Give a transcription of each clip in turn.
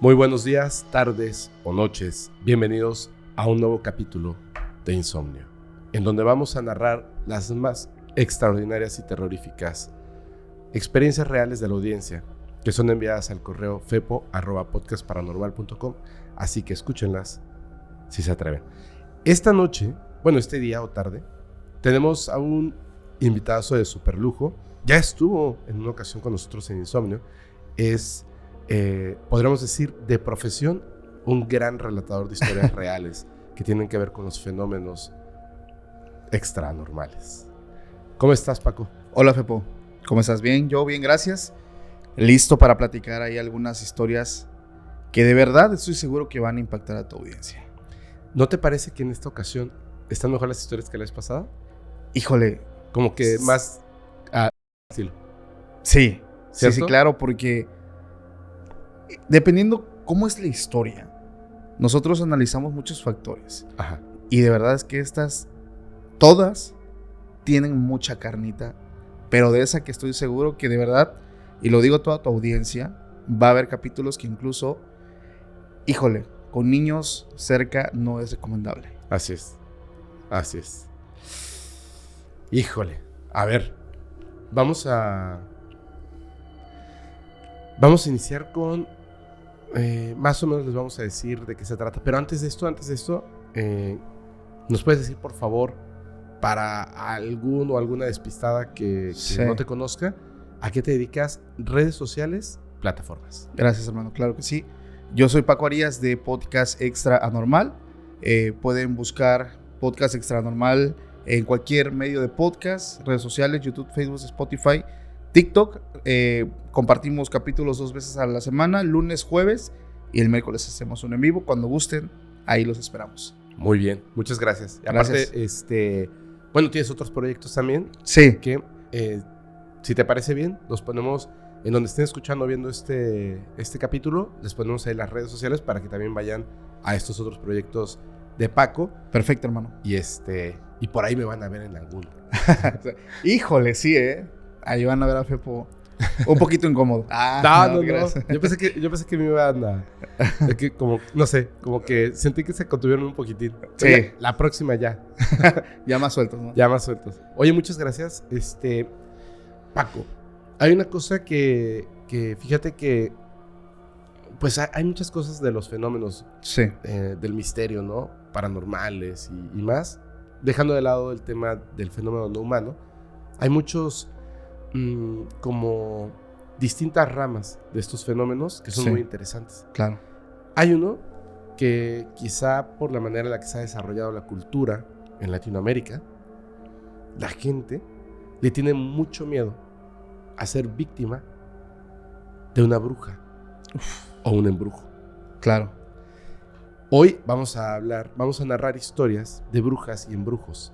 Muy buenos días, tardes o noches. Bienvenidos a un nuevo capítulo de Insomnio, en donde vamos a narrar las más extraordinarias y terroríficas experiencias reales de la audiencia que son enviadas al correo fepo@podcastparanormal.com, así que escúchenlas si se atreven. Esta noche, este día o tarde, tenemos a un invitado de super lujo. Ya estuvo en una ocasión con nosotros en Insomnio. Es, podríamos decir, de profesión, un gran relatador de historias reales que tienen que ver con los fenómenos extranormales. ¿Cómo estás, Paco? Hola, Fepo. ¿Cómo estás? Bien, yo bien, gracias. Listo para platicar ahí algunas historias que de verdad estoy seguro que van a impactar a tu audiencia. ¿No te parece que en esta ocasión están mejor las historias que la vez pasada? Híjole. Como que más estilo. Sí, ¿cierto? sí, claro, porque dependiendo cómo es la historia, nosotros analizamos muchos factores. Ajá. Y de verdad es que estas, todas, tienen mucha carnita, pero de esa que estoy seguro que de verdad, y lo digo a toda tu audiencia, va a haber capítulos que incluso, híjole, con niños cerca no es recomendable. Así es. Híjole. A ver, vamos a iniciar con... más o menos les vamos a decir de qué se trata. Pero antes de esto, ¿nos puedes decir, por favor, para algún o alguna despistada que no te conozca, a qué te dedicas? Redes sociales, plataformas. Gracias, hermano, claro que sí. Yo soy Paco Arias de Podcast Extra Anormal. Pueden buscar Podcast Extra Anormal en cualquier medio de podcast, redes sociales, YouTube, Facebook, Spotify, TikTok. Compartimos capítulos 2 veces a la semana, lunes, jueves, y el miércoles hacemos un en vivo. Cuando gusten, ahí los esperamos. Muy bien, muchas gracias. Y Gracias. Aparte, tienes otros proyectos también. Sí. Que, si te parece bien, los ponemos en donde estén escuchando o viendo este capítulo. Les ponemos ahí las redes sociales para que también vayan a estos otros proyectos de Paco. Perfecto, hermano. Y por ahí me van a ver en alguno. Híjole, sí, ahí van a ver a Fepo un poquito incómodo. No. Yo pensé que me iban a... como que sentí que se contuvieron un poquitín. Sí. Oye, la próxima ya. Ya más sueltos, ¿no? Ya más sueltos. Oye, muchas gracias. Paco, hay una cosa que fíjate que pues hay muchas cosas de los fenómenos, sí, del misterio, ¿no? Paranormales y más. Dejando de lado el tema del fenómeno no humano, hay muchos como distintas ramas de estos fenómenos que son muy interesantes. Claro. Hay uno que quizá por la manera en la que se ha desarrollado la cultura en Latinoamérica, la gente le tiene mucho miedo a ser víctima de una bruja o un embrujo. Claro. Hoy vamos a narrar historias de brujas y embrujos.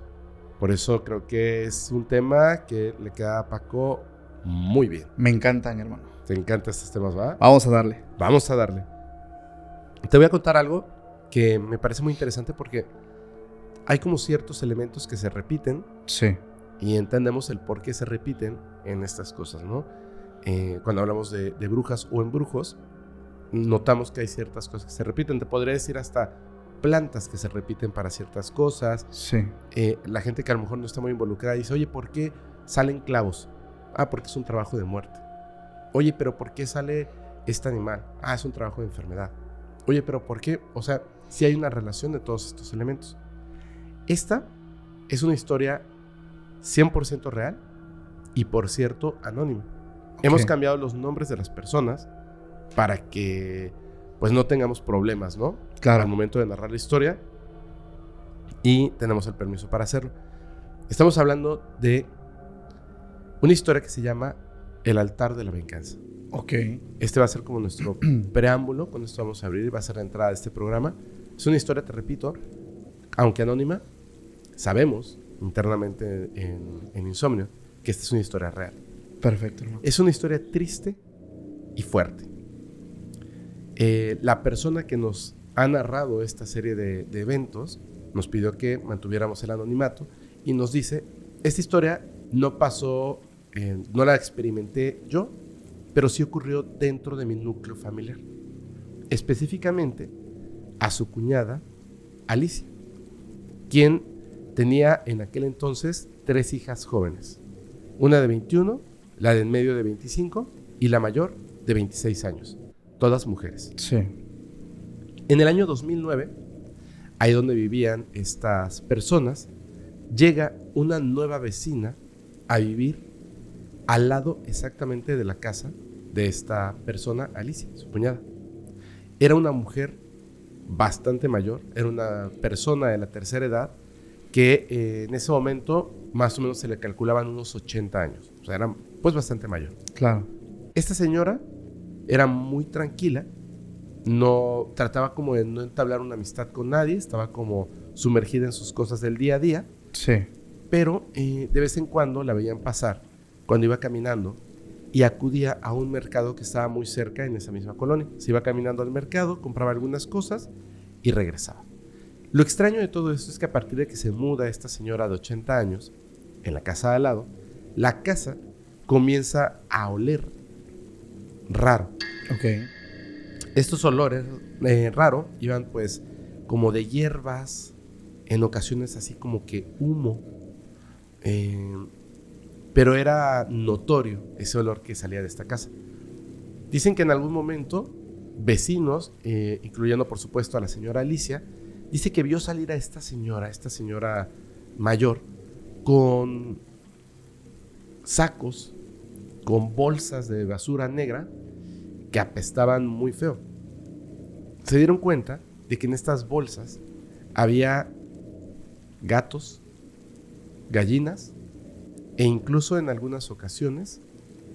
Por eso creo que es un tema que le queda a Paco muy bien. Me encantan, hermano. ¿Te encantan estos temas, va? Vamos a darle. Vamos a darle. Te voy a contar algo que me parece muy interesante porque hay como ciertos elementos que se repiten. Sí. Y entendemos el por qué se repiten en estas cosas, ¿no? Cuando hablamos de brujas o embrujos, notamos que hay ciertas cosas que se repiten. Te podría decir hasta plantas que se repiten para ciertas cosas. Sí. La gente que a lo mejor no está muy involucrada dice, oye, ¿por qué salen clavos? Porque es un trabajo de muerte. Oye, ¿pero por qué sale este animal? Es un trabajo de enfermedad. Oye, ¿pero por qué? O sea, sí hay una relación de todos estos elementos. Esta es una historia 100% real y, por cierto, anónima. Okay. Hemos cambiado los nombres de las personas para que pues no tengamos problemas, ¿no? Claro. Al momento de narrar la historia, y tenemos el permiso para hacerlo. Estamos hablando de una historia que se llama El altar de la venganza. Ok. Este va a ser como nuestro preámbulo. Con esto vamos a abrir y va a ser la entrada de este programa. Es una historia, te repito, aunque anónima, sabemos internamente en Insomnio que esta es una historia real. Perfecto, hermano. Es una historia triste y fuerte. La persona que nos ha narrado esta serie de eventos nos pidió que mantuviéramos el anonimato y nos dice, esta historia no pasó, no la experimenté yo, pero sí ocurrió dentro de mi núcleo familiar. específicamente a su cuñada Alicia, quien tenía en aquel entonces 3 hijas jóvenes, una de 21, la de en medio de 25 y la mayor de 26 años, todas mujeres. Sí. En el año 2009, ahí donde vivían estas personas, llega una nueva vecina a vivir al lado exactamente de la casa de esta persona, Alicia, su cuñada. Era una mujer bastante mayor, era una persona de la tercera edad que en ese momento más o menos se le calculaban unos 80 años, o sea, era pues bastante mayor. Claro. Esta señora era muy tranquila, no trataba como de no entablar una amistad con nadie, estaba como sumergida en sus cosas del día a día, Sí. pero de vez en cuando la veían pasar cuando iba caminando y acudía a un mercado que estaba muy cerca en esa misma colonia. Se iba caminando al mercado, compraba algunas cosas y regresaba. Lo extraño de todo esto es que a partir de que se muda esta señora de 80 años en la casa de al lado, la casa comienza a oler raro. Ok. Estos olores raros iban pues como de hierbas, en ocasiones así como que humo, pero era notorio ese olor que salía de esta casa. Dicen que en algún momento vecinos, incluyendo por supuesto a la señora Alicia, dice que vio salir a esta señora mayor, con sacos, con bolsas de basura negra que apestaban muy feo. Se dieron cuenta de que en estas bolsas había gatos, gallinas e incluso en algunas ocasiones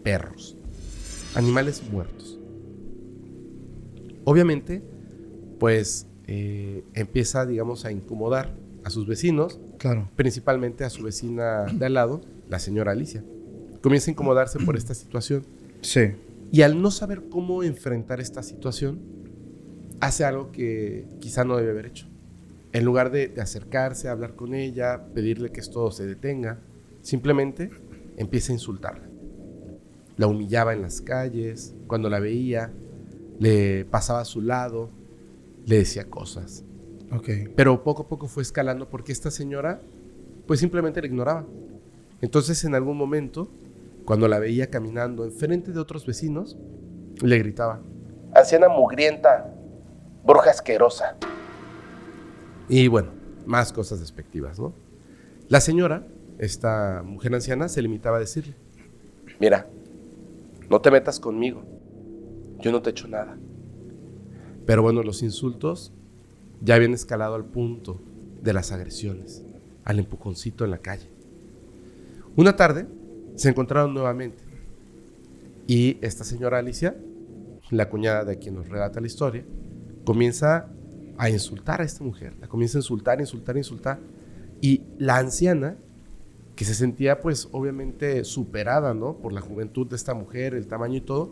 perros, animales muertos. Obviamente, pues empieza, digamos, a incomodar a sus vecinos, Claro. principalmente a su vecina de al lado, la señora Alicia. Comienza a incomodarse por esta situación Sí. y al no saber cómo enfrentar esta situación, hace algo que quizá no debe haber hecho. En lugar de acercarse, hablar con ella, pedirle que esto se detenga, simplemente empieza a insultarla. La humillaba en las calles, cuando la veía, le pasaba a su lado, le decía cosas. Ok. Pero poco a poco fue escalando porque esta señora pues simplemente la ignoraba. Entonces en algún momento, cuando la veía caminando enfrente de otros vecinos, le gritaba: anciana mugrienta, bruja asquerosa. Y bueno, más cosas despectivas, ¿no? La señora, esta mujer anciana, se limitaba a decirle: mira, no te metas conmigo, yo no te he hecho nada. Pero bueno, los insultos ya habían escalado al punto de las agresiones, al empujoncito en la calle. Una tarde se encontraron nuevamente y esta señora Alicia, la cuñada de quien nos relata la historia, comienza a insultar a esta mujer, la comienza a insultar. Y la anciana, que se sentía pues obviamente superada, ¿no?, por la juventud de esta mujer, el tamaño y todo,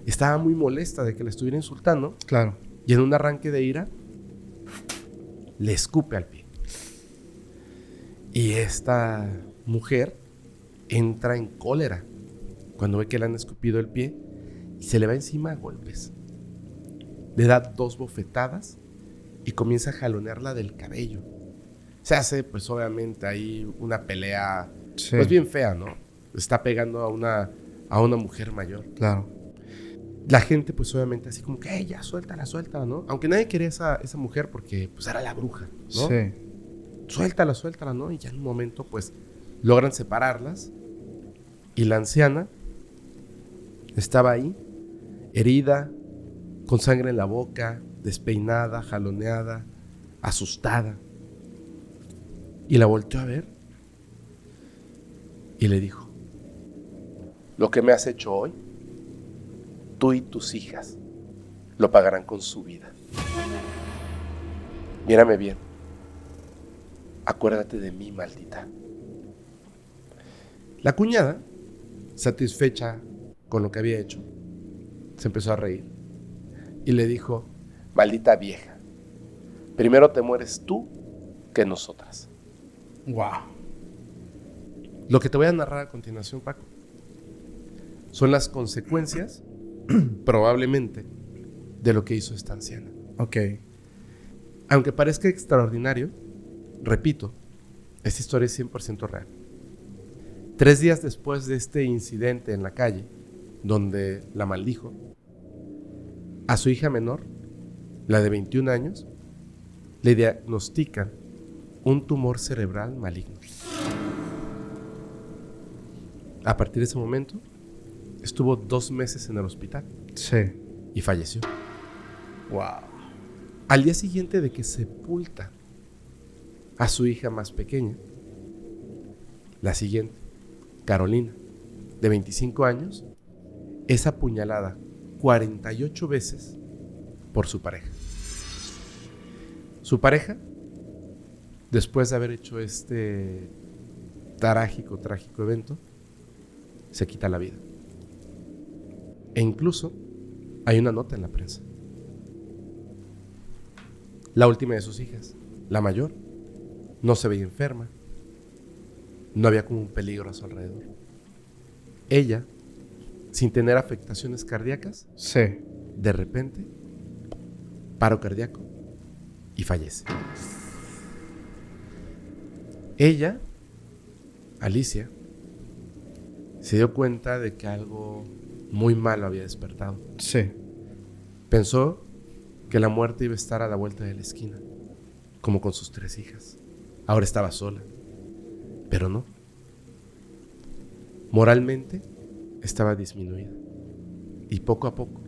estaba muy molesta de que la estuviera insultando. Claro. Y en un arranque de ira, le escupe al pie. Y esta mujer entra en cólera cuando ve que le han escupido el pie y se le va encima a golpes. Le da 2 bofetadas y comienza a jalonearla del cabello. Se hace pues obviamente ahí una pelea, Sí. pues bien fea, ¿no? Está pegando a una mujer mayor. Claro. La gente pues obviamente así como que ya suéltala, ¿no? Aunque nadie quería esa mujer porque pues era la bruja, ¿no? Sí. Suéltala, ¿no? Y ya en un momento pues logran separarlas y la anciana estaba ahí, herida, con sangre en la boca, despeinada, jaloneada, asustada. Y la volteó a ver y le dijo: lo que me has hecho hoy, tú y tus hijas lo pagarán con su vida. Mírame bien. Acuérdate de mí, maldita. La cuñada, satisfecha con lo que había hecho, se empezó a reír y le dijo: maldita vieja, primero te mueres tú que nosotras. Wow. Lo que te voy a narrar a continuación, Paco, son las consecuencias, probablemente, de lo que hizo esta anciana. Ok. Aunque parezca extraordinario, repito, esta historia es 100% real. 3 días después de este incidente en la calle, donde la maldijo, a su hija menor, la de 21 años, le diagnostican un tumor cerebral maligno. A partir de ese momento, estuvo 2 meses en el hospital. Sí. Y falleció. Wow. Al día siguiente de que sepulta a su hija más pequeña, la siguiente, Carolina, de 25 años, es apuñalada 48 veces por su pareja. Su pareja, después de haber hecho este trágico evento, se quita la vida. E incluso hay una nota en la prensa. La última de sus hijas, la mayor, no se veía enferma. No había como un peligro a su alrededor. Ella, sin tener afectaciones cardíacas, Sí. de repente, paro cardíaco y fallece. Ella, Alicia, se dio cuenta de que algo muy malo había despertado. Sí. Pensó que la muerte iba a estar a la vuelta de la esquina, como con sus 3 hijas. Ahora estaba sola, pero no. Moralmente estaba disminuida y poco a poco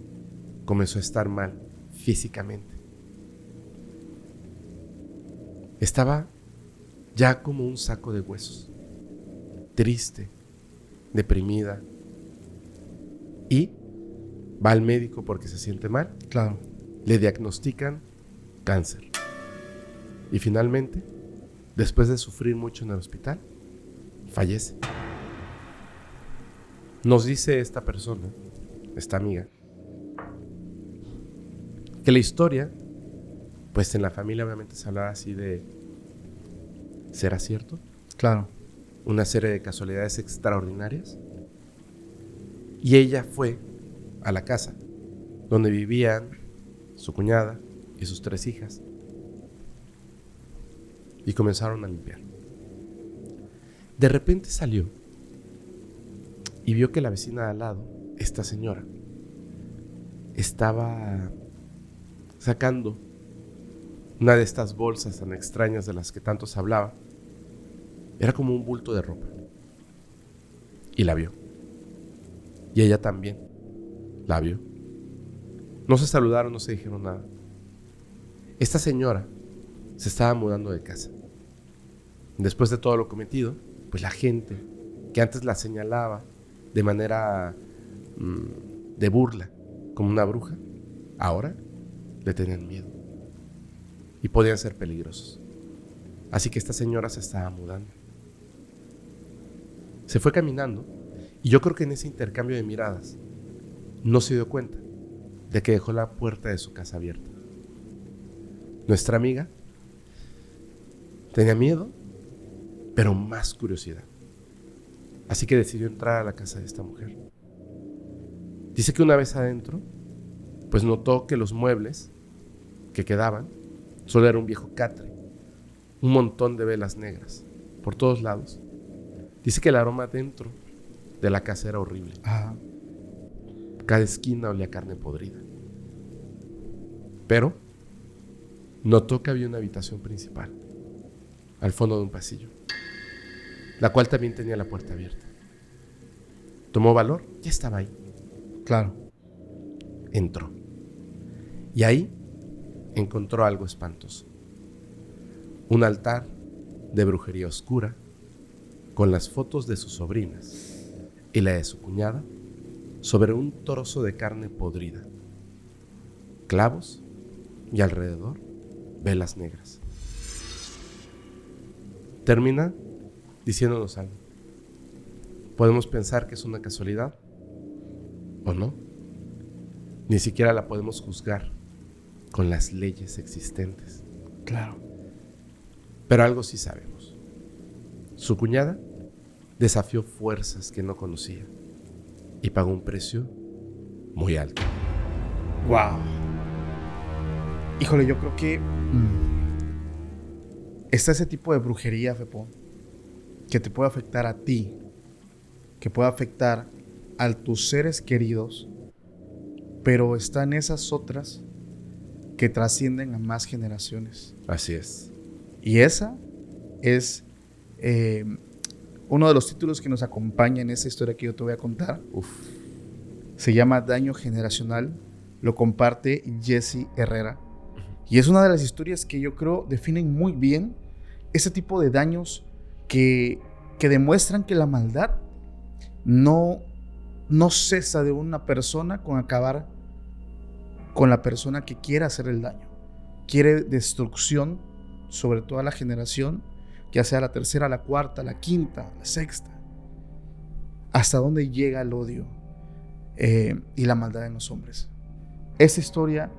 comenzó a estar mal físicamente. Estaba ya como un saco de huesos, triste, deprimida, y va al médico porque se siente mal. Claro. Le diagnostican cáncer. Y finalmente, después de sufrir mucho en el hospital, fallece. Nos dice esta persona, esta amiga, que la historia, pues en la familia obviamente se hablaba así de, ¿será cierto? Claro. Una serie de casualidades extraordinarias. Y ella fue a la casa donde vivían su cuñada y sus 3 hijas y comenzaron a limpiar. De repente salió y vio que la vecina de al lado, esta señora, estaba sacando una de estas bolsas tan extrañas de las que tanto se hablaba. Era como un bulto de ropa. Y la vio. Y ella también la vio. No se saludaron, no se dijeron nada. Esta señora se estaba mudando de casa. Después de todo lo cometido, pues la gente que antes la señalaba de manera de burla como una bruja, ahora le tenían miedo y podían ser peligrosos. Así que esta señora se estaba mudando. Se fue caminando y yo creo que en ese intercambio de miradas no se dio cuenta de que dejó la puerta de su casa abierta. Nuestra amiga tenía miedo, pero más curiosidad. Así que decidió entrar a la casa de esta mujer. Dice que una vez adentro, pues notó que los muebles que quedaban solo era un viejo catre, un montón de velas negras por todos lados. Dice que el aroma dentro de la casa era horrible. Ajá. Cada esquina olía a carne podrida. Pero notó que había una habitación principal al fondo de un pasillo, la cual también tenía la puerta abierta. Tomó valor, ya estaba ahí. Claro. Entró. Y ahí encontró algo espantoso. Un altar de brujería oscura con las fotos de sus sobrinas y la de su cuñada sobre un trozo de carne podrida, clavos y alrededor velas negras. Termina diciéndonos algo. Podemos pensar que es una casualidad o no. Ni siquiera la podemos juzgar con las leyes existentes. Claro. Pero algo sí sabemos. Su cuñada desafió fuerzas que no conocía y pagó un precio muy alto. Wow. Híjole, yo creo que está ese tipo de brujería, Fepo, que te puede afectar a ti, que puede afectar a tus seres queridos, pero están esas otras que trascienden a más generaciones. Así es. Y esa es uno de los títulos que nos acompaña en esa historia que yo te voy a contar. Se llama Daño Generacional. Lo comparte Jesse Herrera. Y es una de las historias que yo creo definen muy bien ese tipo de daños que demuestran que la maldad no cesa de una persona con acabar con la persona que quiere hacer el daño. Quiere destrucción sobre toda la generación, ya sea la tercera, la cuarta, la quinta, la sexta. Hasta dónde llega el odio y la maldad en los hombres. Esta historia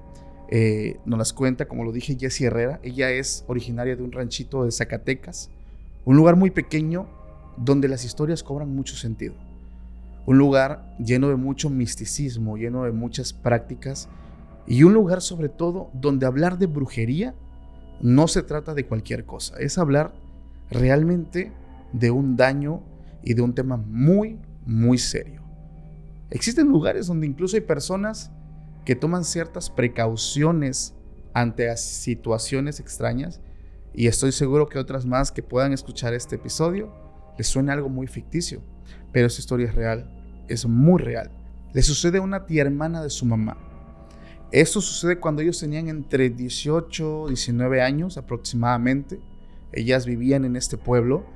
nos las cuenta, como lo dije, Jesse Herrera. Ella es originaria de un ranchito de Zacatecas, un lugar muy pequeño donde las historias cobran mucho sentido. Un lugar lleno de mucho misticismo, lleno de muchas prácticas, y un lugar sobre todo donde hablar de brujería no se trata de cualquier cosa, es hablar realmente de un daño y de un tema muy, muy serio. Existen lugares donde incluso hay personas que toman ciertas precauciones ante situaciones extrañas, y estoy seguro que otras más que puedan escuchar este episodio les suena algo muy ficticio, pero esta historia es real, es muy real. Le sucede a una tía hermana de su mamá. Esto sucede cuando ellos tenían entre 18 y 19 años aproximadamente. Ellas vivían en este pueblo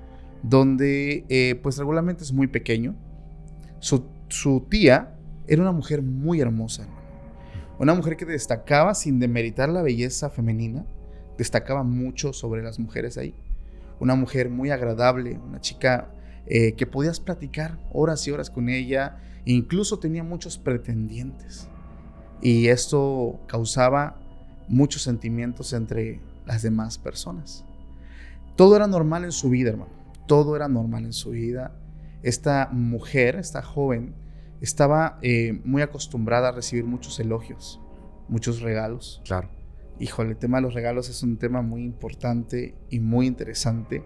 donde pues regularmente es muy pequeño. Su tía era una mujer muy hermosa, hermano. Una mujer que destacaba, sin demeritar la belleza femenina, destacaba mucho sobre las mujeres ahí. Una mujer muy agradable, una chica que podías platicar horas y horas con ella, e incluso tenía muchos pretendientes. Y esto causaba muchos sentimientos entre las demás personas. Todo era normal en su vida, hermano. Todo era normal en su vida. Esta mujer, esta joven, estaba muy acostumbrada a recibir muchos elogios, muchos regalos. Claro. Híjole, el tema de los regalos es un tema muy importante y muy interesante.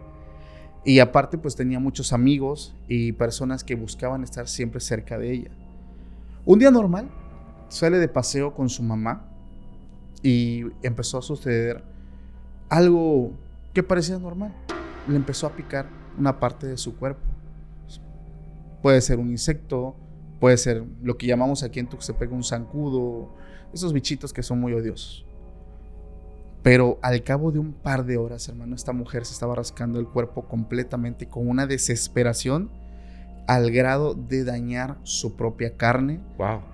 Y aparte, pues tenía muchos amigos y personas que buscaban estar siempre cerca de ella. Un día normal, sale de paseo con su mamá y empezó a suceder algo que parecía normal. Le empezó a picar una parte de su cuerpo. Puede ser un insecto, puede ser lo que llamamos aquí en Tuxtepec un zancudo, esos bichitos que son muy odiosos. Pero al cabo de un par de horas, hermano, esta mujer se estaba rascando el cuerpo completamente con una desesperación al grado de dañar su propia carne,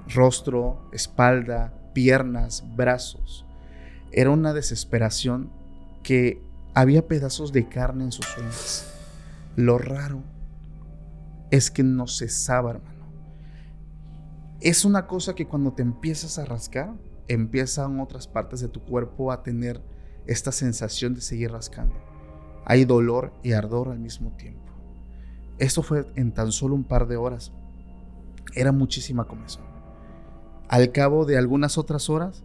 rostro, espalda, piernas, brazos. Era una desesperación que había pedazos de carne en sus uñas. Lo raro es que no cesaba, hermano. Es una cosa que cuando te empiezas a rascar, empiezan otras partes de tu cuerpo a tener esta sensación de seguir rascando. Hay dolor y ardor al mismo tiempo. Esto fue en tan solo un par de horas. Era muchísima comezón. Al cabo de algunas otras horas,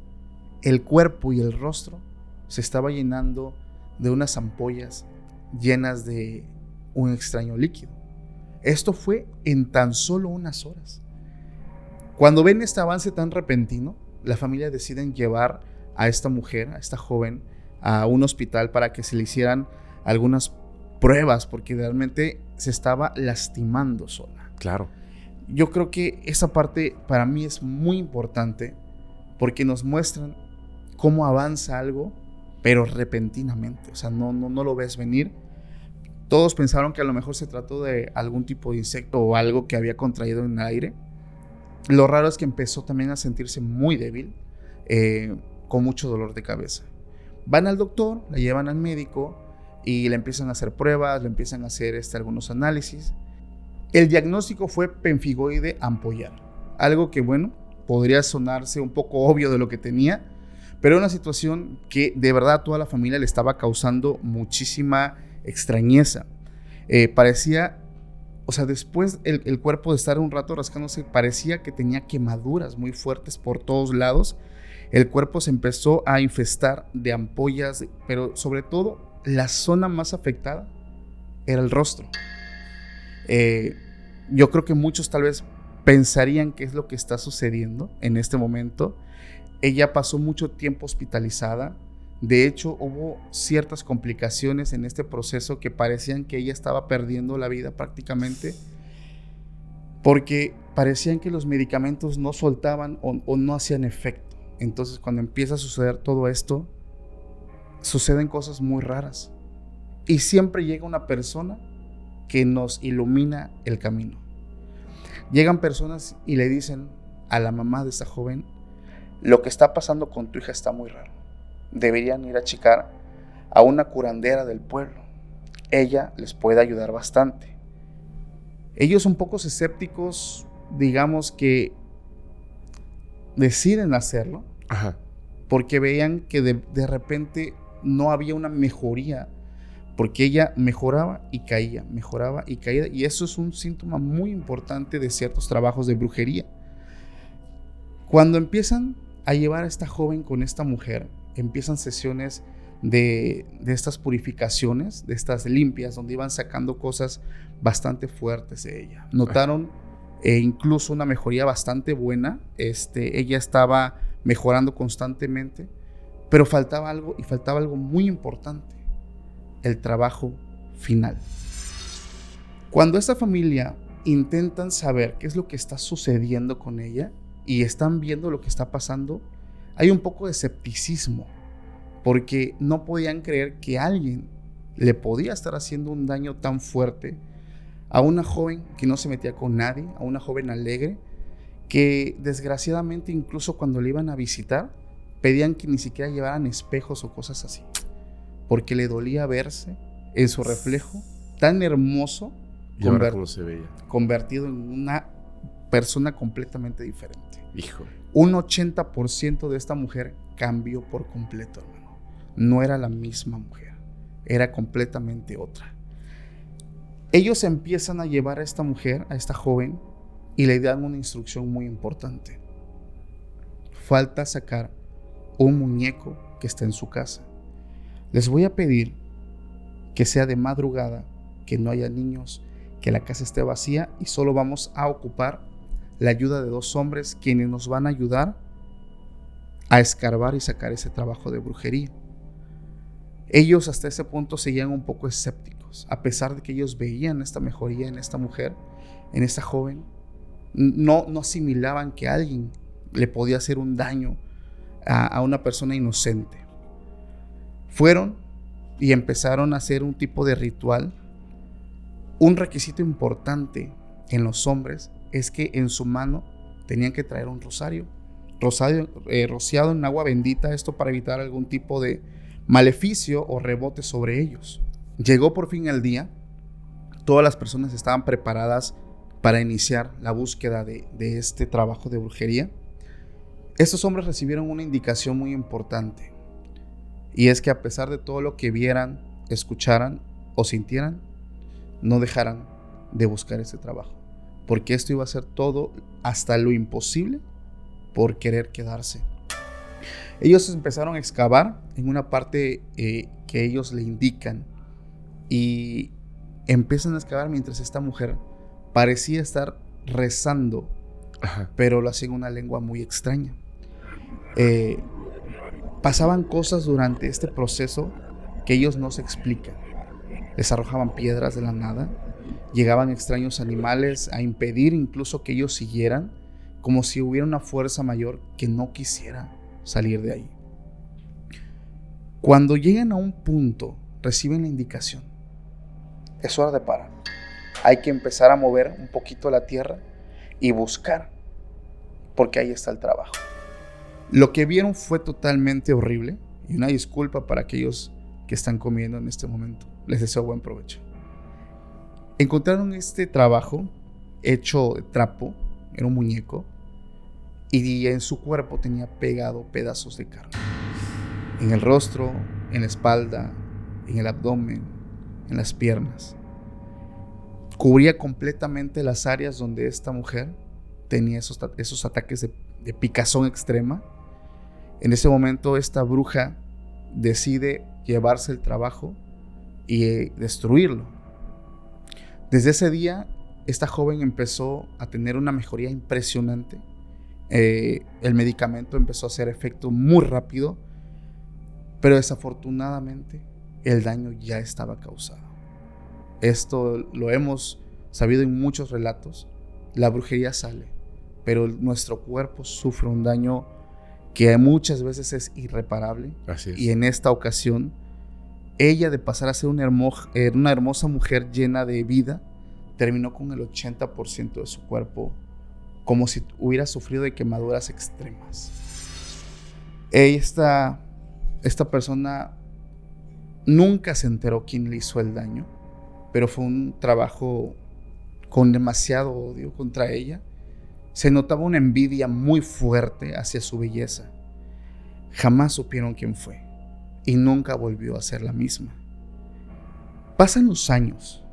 el cuerpo y el rostro se estaba llenando de unas ampollas llenas de un extraño líquido. Esto fue en tan solo unas horas. Cuando ven este avance tan repentino, la familia decide llevar a esta mujer, a esta joven, a un hospital para que se le hicieran algunas pruebas, porque realmente se estaba lastimando sola. Claro. Yo creo que esa parte para mí es muy importante porque nos muestran cómo avanza algo, pero repentinamente. O sea, no lo ves venir. Todos pensaron que a lo mejor se trató de algún tipo de insecto o algo que había contraído en el aire. Lo raro es que empezó también a sentirse muy débil, con mucho dolor de cabeza. Van al doctor, la llevan al médico y le empiezan a hacer pruebas, le empiezan a hacer algunos análisis. El diagnóstico fue pemfigoide ampollar, algo que, bueno, podría sonarse un poco obvio de lo que tenía, pero era una situación que de verdad a toda la familia le estaba causando muchísima extrañeza. Parecía, o sea, después el cuerpo de estar un rato rascándose, parecía que tenía quemaduras muy fuertes por todos lados El cuerpo se empezó a infestar de ampollas, pero sobre todo la zona más afectada era el rostro. Yo creo que muchos tal vez pensarían qué es lo que está sucediendo en este momento. Ella pasó mucho tiempo hospitalizada. De hecho, hubo ciertas complicaciones en este proceso que parecían que ella estaba perdiendo la vida prácticamente, porque parecían que los medicamentos no soltaban o no hacían efecto. Entonces, cuando empieza a suceder todo esto, suceden cosas muy raras. Y siempre llega una persona que nos ilumina el camino. Llegan personas y le dicen a la mamá de esta joven: lo que está pasando con tu hija está muy raro. Deberían ir a checar a una curandera del pueblo. Ella les puede ayudar bastante. Ellos, un poco escépticos, digamos que deciden hacerlo. Ajá. Porque veían que de repente no había una mejoría, porque ella mejoraba y caía, y eso es un síntoma muy importante de ciertos trabajos de brujería. Cuando empiezan a llevar a esta joven con esta mujer, empiezan sesiones de estas purificaciones, de estas limpias, donde iban sacando cosas bastante fuertes de ella. Notaron incluso una mejoría bastante buena. Ella estaba mejorando constantemente, pero faltaba algo muy importante: el trabajo final. Cuando esta familia intentan saber qué es lo que está sucediendo con ella y están viendo lo que está pasando, hay un poco de escepticismo, porque no podían creer que alguien le podía estar haciendo un daño tan fuerte a una joven que no se metía con nadie, a una joven alegre, que desgraciadamente incluso cuando le iban a visitar pedían que ni siquiera llevaran espejos o cosas así, porque le dolía verse en su reflejo tan hermoso, ¿Y ahora cómo se veía? Convertido en una persona completamente diferente. Hijo. Un 80% de esta mujer cambió por completo, hermano. No era la misma mujer, era completamente otra. Ellos empiezan a llevar a esta mujer, a esta joven, y le dan una instrucción muy importante. Falta sacar un muñeco que está en su casa. Les voy a pedir que sea de madrugada, que no haya niños, que la casa esté vacía, y solo vamos a ocupar la ayuda de 2 hombres quienes nos van a ayudar a escarbar y sacar ese trabajo de brujería. Ellos hasta ese punto seguían un poco escépticos, a pesar de que ellos veían esta mejoría en esta mujer, en esta joven. No asimilaban que alguien le podía hacer un daño a una persona inocente. Fueron y empezaron a hacer un tipo de ritual. Un requisito importante en los hombres es que en su mano tenían que traer un rosario rociado en agua bendita, esto para evitar algún tipo de maleficio o rebote sobre ellos. Llegó por fin el día. Todas las personas estaban preparadas para iniciar la búsqueda de este trabajo de brujería. Estos hombres recibieron una indicación muy importante, y es que a pesar de todo lo que vieran, escucharan o sintieran, no dejaran de buscar este trabajo, porque esto iba a ser todo hasta lo imposible por querer quedarse. Ellos empezaron a excavar en una parte que ellos le indican, y empiezan a excavar mientras esta mujer parecía estar rezando. Ajá. Pero lo hacía en una lengua muy extraña. Pasaban cosas durante este proceso que ellos no se explican. Les arrojaban piedras de la nada, llegaban extraños animales a impedir incluso que ellos siguieran, como si hubiera una fuerza mayor que no quisiera salir de ahí. Cuando llegan a un punto, reciben la indicación: es hora de parar. Hay que empezar a mover un poquito la tierra y buscar, porque ahí está el trabajo. Lo que vieron fue totalmente horrible, y una disculpa para aquellos que están comiendo en este momento. Les deseo buen provecho. Encontraron este trabajo hecho de trapo, era un muñeco, y en su cuerpo tenía pegado pedazos de carne. En el rostro, en la espalda, en el abdomen, en las piernas. Cubría completamente las áreas donde esta mujer tenía esos ataques de picazón extrema, En ese momento esta bruja decide llevarse el trabajo y destruirlo. Desde ese día, esta joven empezó a tener una mejoría impresionante. El medicamento empezó a hacer efecto muy rápido, pero desafortunadamente el daño ya estaba causado. Esto lo hemos sabido en muchos relatos. La brujería sale, pero nuestro cuerpo sufre un daño que muchas veces es irreparable. Así es. Y en esta ocasión, ella, de pasar a ser una hermosa mujer llena de vida, terminó con el 80% de su cuerpo como si hubiera sufrido de quemaduras extremas. Esta persona nunca se enteró quién le hizo el daño, pero fue un trabajo con demasiado odio contra ella. Se notaba una envidia muy fuerte hacia su belleza. Jamás supieron quién fue y nunca volvió a ser la misma. Pasan los años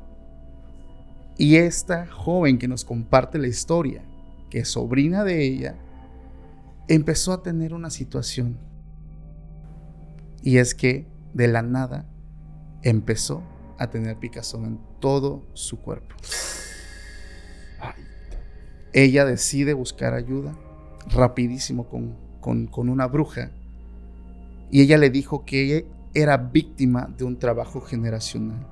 y esta joven que nos comparte la historia, que es sobrina de ella, empezó a tener una situación. Y es que de la nada empezó a tener picazón en todo su cuerpo. Ella decide buscar ayuda rapidísimo con una bruja, y ella le dijo que ella era víctima de un trabajo generacional.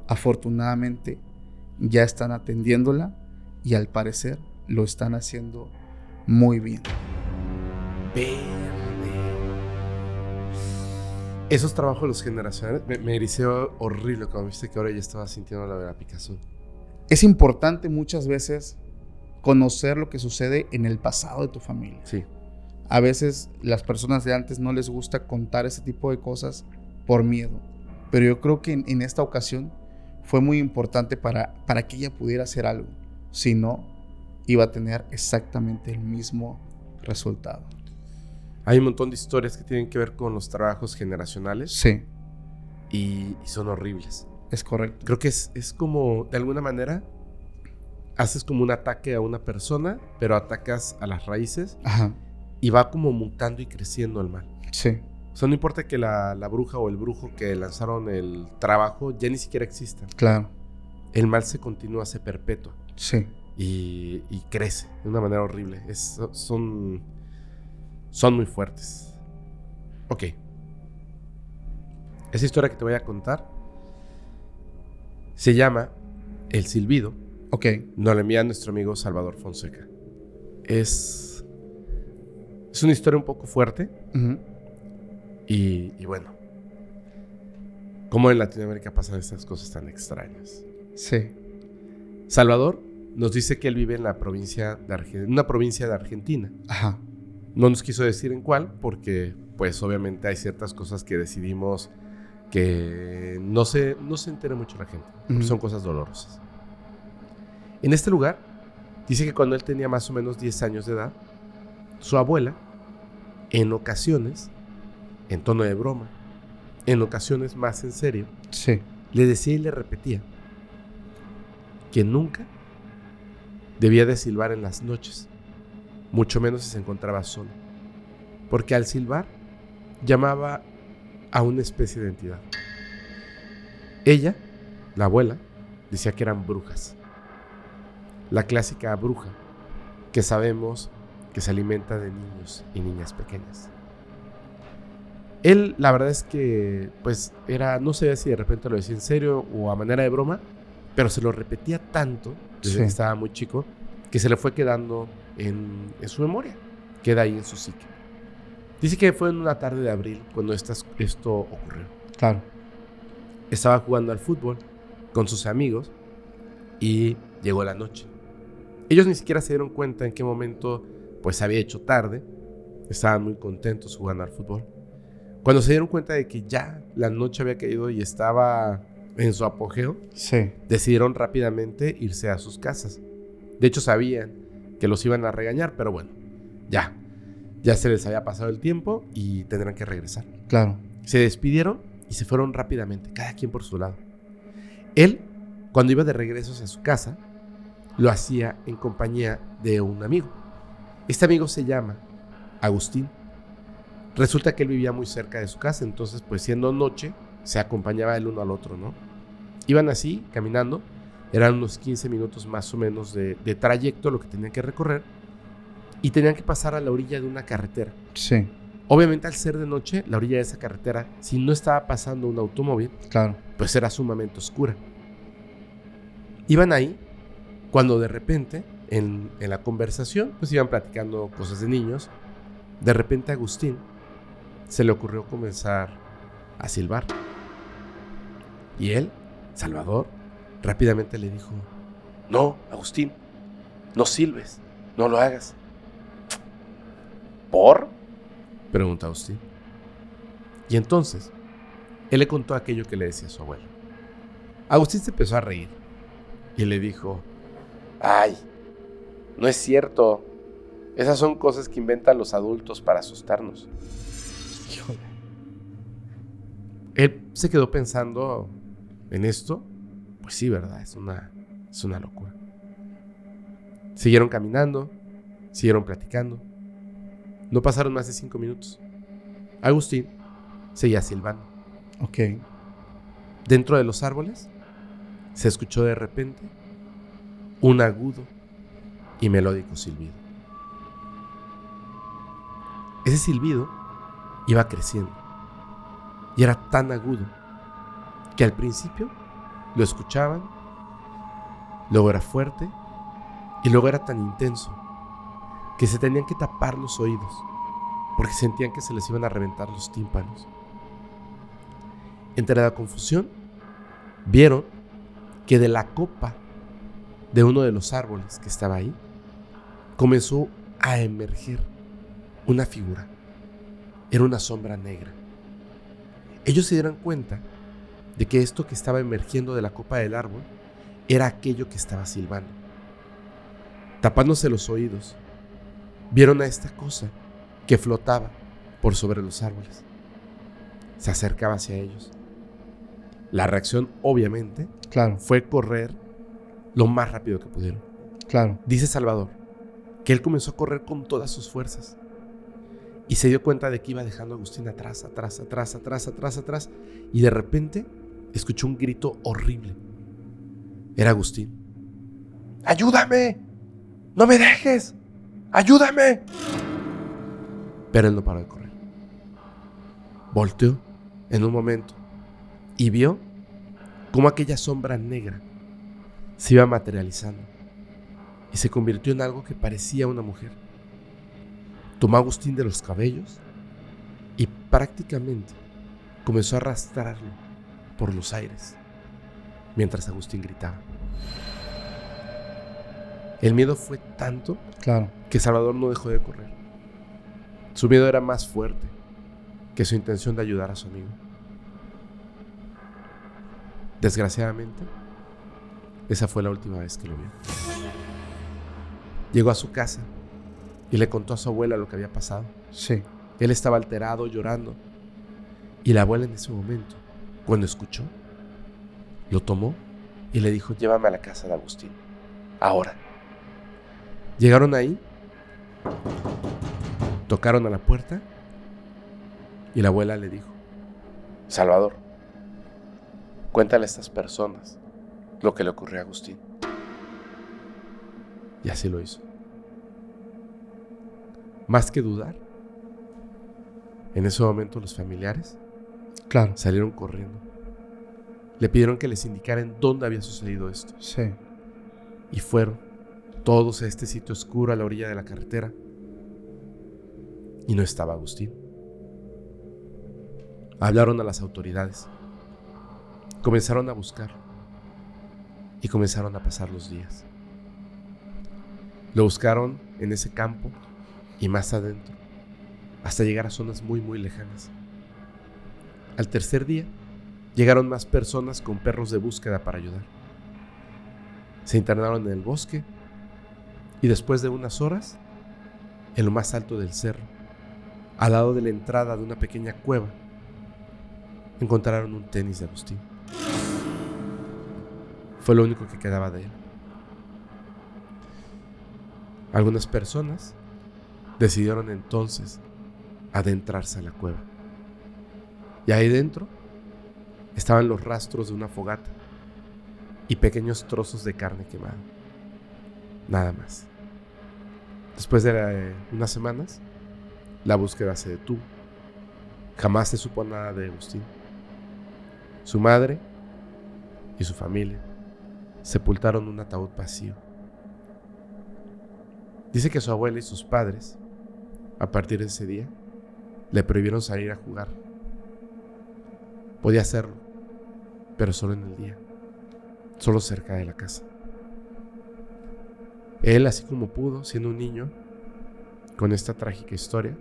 Afortunadamente ya están atendiéndola y al parecer lo están haciendo muy bien. Esos trabajos los generacionales me erició horrible cuando viste que ahora ya estaba sintiendo la picazón. Es importante muchas veces conocer lo que sucede en el pasado de tu familia. Sí. A veces las personas de antes no les gusta contar ese tipo de cosas por miedo, pero yo creo que en esta ocasión fue muy importante para que ella pudiera hacer algo. Si no, iba a tener exactamente el mismo resultado. Hay un montón de historias que tienen que ver con los trabajos generacionales. Sí. Y son horribles. Es correcto. Creo que es como, de alguna manera, haces como un ataque a una persona, pero atacas a las raíces. Ajá. Y va como mutando y creciendo el mal. Sí. O sea, no importa que la bruja o el brujo que lanzaron el trabajo ya ni siquiera exista. Claro. El mal se continúa, se perpetúa. Sí. Y crece de una manera horrible. Son muy fuertes. Ok. Esa historia que te voy a contar se llama El Silbido. Ok. Nos la envía nuestro amigo Salvador Fonseca. Es una historia un poco fuerte. Uh-huh. Y bueno, ¿cómo en Latinoamérica pasan estas cosas tan extrañas? Sí. Salvador nos dice que él vive en una provincia de Argentina. Ajá. No nos quiso decir en cuál, porque pues obviamente hay ciertas cosas que decidimos que no se entere mucho la gente, porque son cosas dolorosas. En este lugar, dice que cuando él tenía más o menos 10 años de edad, su abuela, en ocasiones, en tono de broma, en ocasiones más en serio, sí, le decía y le repetía que nunca debía de silbar en las noches, mucho menos si se encontraba solo, porque al silbar llamaba a una especie de entidad. Ella, la abuela, decía que eran brujas, la clásica bruja que sabemos que se alimenta de niños y niñas pequeñas. Él, la verdad es que, pues, no sé si de repente lo decía en serio o a manera de broma, pero se lo repetía tanto desde que estaba muy chico que se le fue quedando en su memoria, queda ahí en su psique. Dice que fue en una tarde de abril cuando esto ocurrió. Claro. Estaba jugando al fútbol con sus amigos y llegó la noche. Ellos ni siquiera se dieron cuenta en qué momento pues se había hecho tarde. Estaban muy contentos jugando al fútbol. Cuando se dieron cuenta de que ya la noche había caído y estaba en su apogeo, decidieron rápidamente irse a sus casas. De hecho, sabían que los iban a regañar, pero bueno, ya se les había pasado el tiempo y tendrán que regresar. Claro. Se despidieron y se fueron rápidamente, cada quien por su lado. Él, cuando iba de regreso hacia su casa, lo hacía en compañía de un amigo. Este amigo se llama Agustín. Resulta que él vivía muy cerca de su casa, entonces pues siendo noche, se acompañaba el uno al otro, ¿no? Iban así, caminando, eran unos 15 minutos más o menos de trayecto lo que tenían que recorrer, y tenían que pasar a la orilla de una carretera. Sí. Obviamente, al ser de noche, la orilla de esa carretera, si no estaba pasando un automóvil, Claro. pues era sumamente oscura. Iban ahí cuando de repente, en la conversación, pues iban platicando cosas de niños. De repente a Agustín se le ocurrió comenzar a silbar. Y él, Salvador, rápidamente le dijo: no, Agustín, no silbes, no lo hagas. ¿Por? Pregunta Agustín. Y entonces, él le contó aquello que le decía su abuelo. Agustín se empezó a reír y le dijo: ay, no es cierto. Esas son cosas que inventan los adultos para asustarnos. Híjole. Él se quedó pensando en esto. Pues sí, ¿verdad? Es una locura. Siguieron caminando, siguieron platicando. No pasaron más de 5 minutos. Agustín seguía silbando. Ok. Dentro de los árboles se escuchó de repente un agudo y melódico silbido. Ese silbido iba creciendo y era tan agudo que al principio lo escuchaban, luego era fuerte y luego era tan intenso que se tenían que tapar los oídos porque sentían que se les iban a reventar los tímpanos. Entre la confusión, vieron que de la copa de uno de los árboles que estaba ahí comenzó a emerger una figura. Era una sombra negra. Ellos se dieron cuenta de que esto que estaba emergiendo de la copa del árbol era aquello que estaba silbando. Tapándose los oídos, vieron a esta cosa que flotaba por sobre los árboles. Se acercaba hacia ellos. La reacción, obviamente, Claro. fue correr lo más rápido que pudieron. Claro. Dice Salvador que él comenzó a correr con todas sus fuerzas y se dio cuenta de que iba dejando a Agustín atrás, y de repente escuchó un grito horrible. Era Agustín. ¡Ayúdame! ¡No me dejes! ¡Ayúdame! Pero él no paró de correr. Volteó en un momento y vio cómo aquella sombra negra se iba materializando y se convirtió en algo que parecía una mujer. Tomó a Agustín de los cabellos y prácticamente comenzó a arrastrarlo por los aires mientras Agustín gritaba. El miedo fue tanto Claro. que Salvador no dejó de correr. Su miedo era más fuerte que su intención de ayudar a su amigo. Desgraciadamente, esa fue la última vez que lo vio. Llegó a su casa y le contó a su abuela lo que había pasado. Sí. Él estaba alterado, llorando. Y la abuela en ese momento, cuando escuchó, lo tomó y le dijo: llévame a la casa de Agustín. Ahora. Llegaron ahí, tocaron a la puerta y la abuela le dijo: Salvador, cuéntale a estas personas lo que le ocurrió a Agustín. Y así lo hizo. Más que dudar, en ese momento los familiares Claro. salieron corriendo. Le pidieron que les indicaran dónde había sucedido esto. Sí. Y fueron todos a este sitio oscuro a la orilla de la carretera. Y no estaba Agustín. Hablaron a las autoridades. Comenzaron a buscar. Y comenzaron a pasar los días. Lo buscaron en ese campo y más adentro, hasta llegar a zonas muy, muy lejanas. Al tercer día, llegaron más personas con perros de búsqueda para ayudar. Se internaron en el bosque y después de unas horas, en lo más alto del cerro, al lado de la entrada de una pequeña cueva, encontraron un tenis de Agustín. Fue lo único que quedaba de él. Algunas personas decidieron entonces adentrarse a la cueva. Y ahí dentro estaban los rastros de una fogata y pequeños trozos de carne quemada. Nada más. Después de unas semanas, la búsqueda se detuvo. Jamás se supo nada de Agustín. Su madre y su familia sepultaron un ataúd vacío. Dice que su abuela y sus padres, a partir de ese día, le prohibieron salir a jugar. Podía hacerlo, pero solo en el día, solo cerca de la casa. Él, así como pudo, siendo un niño, con esta trágica historia,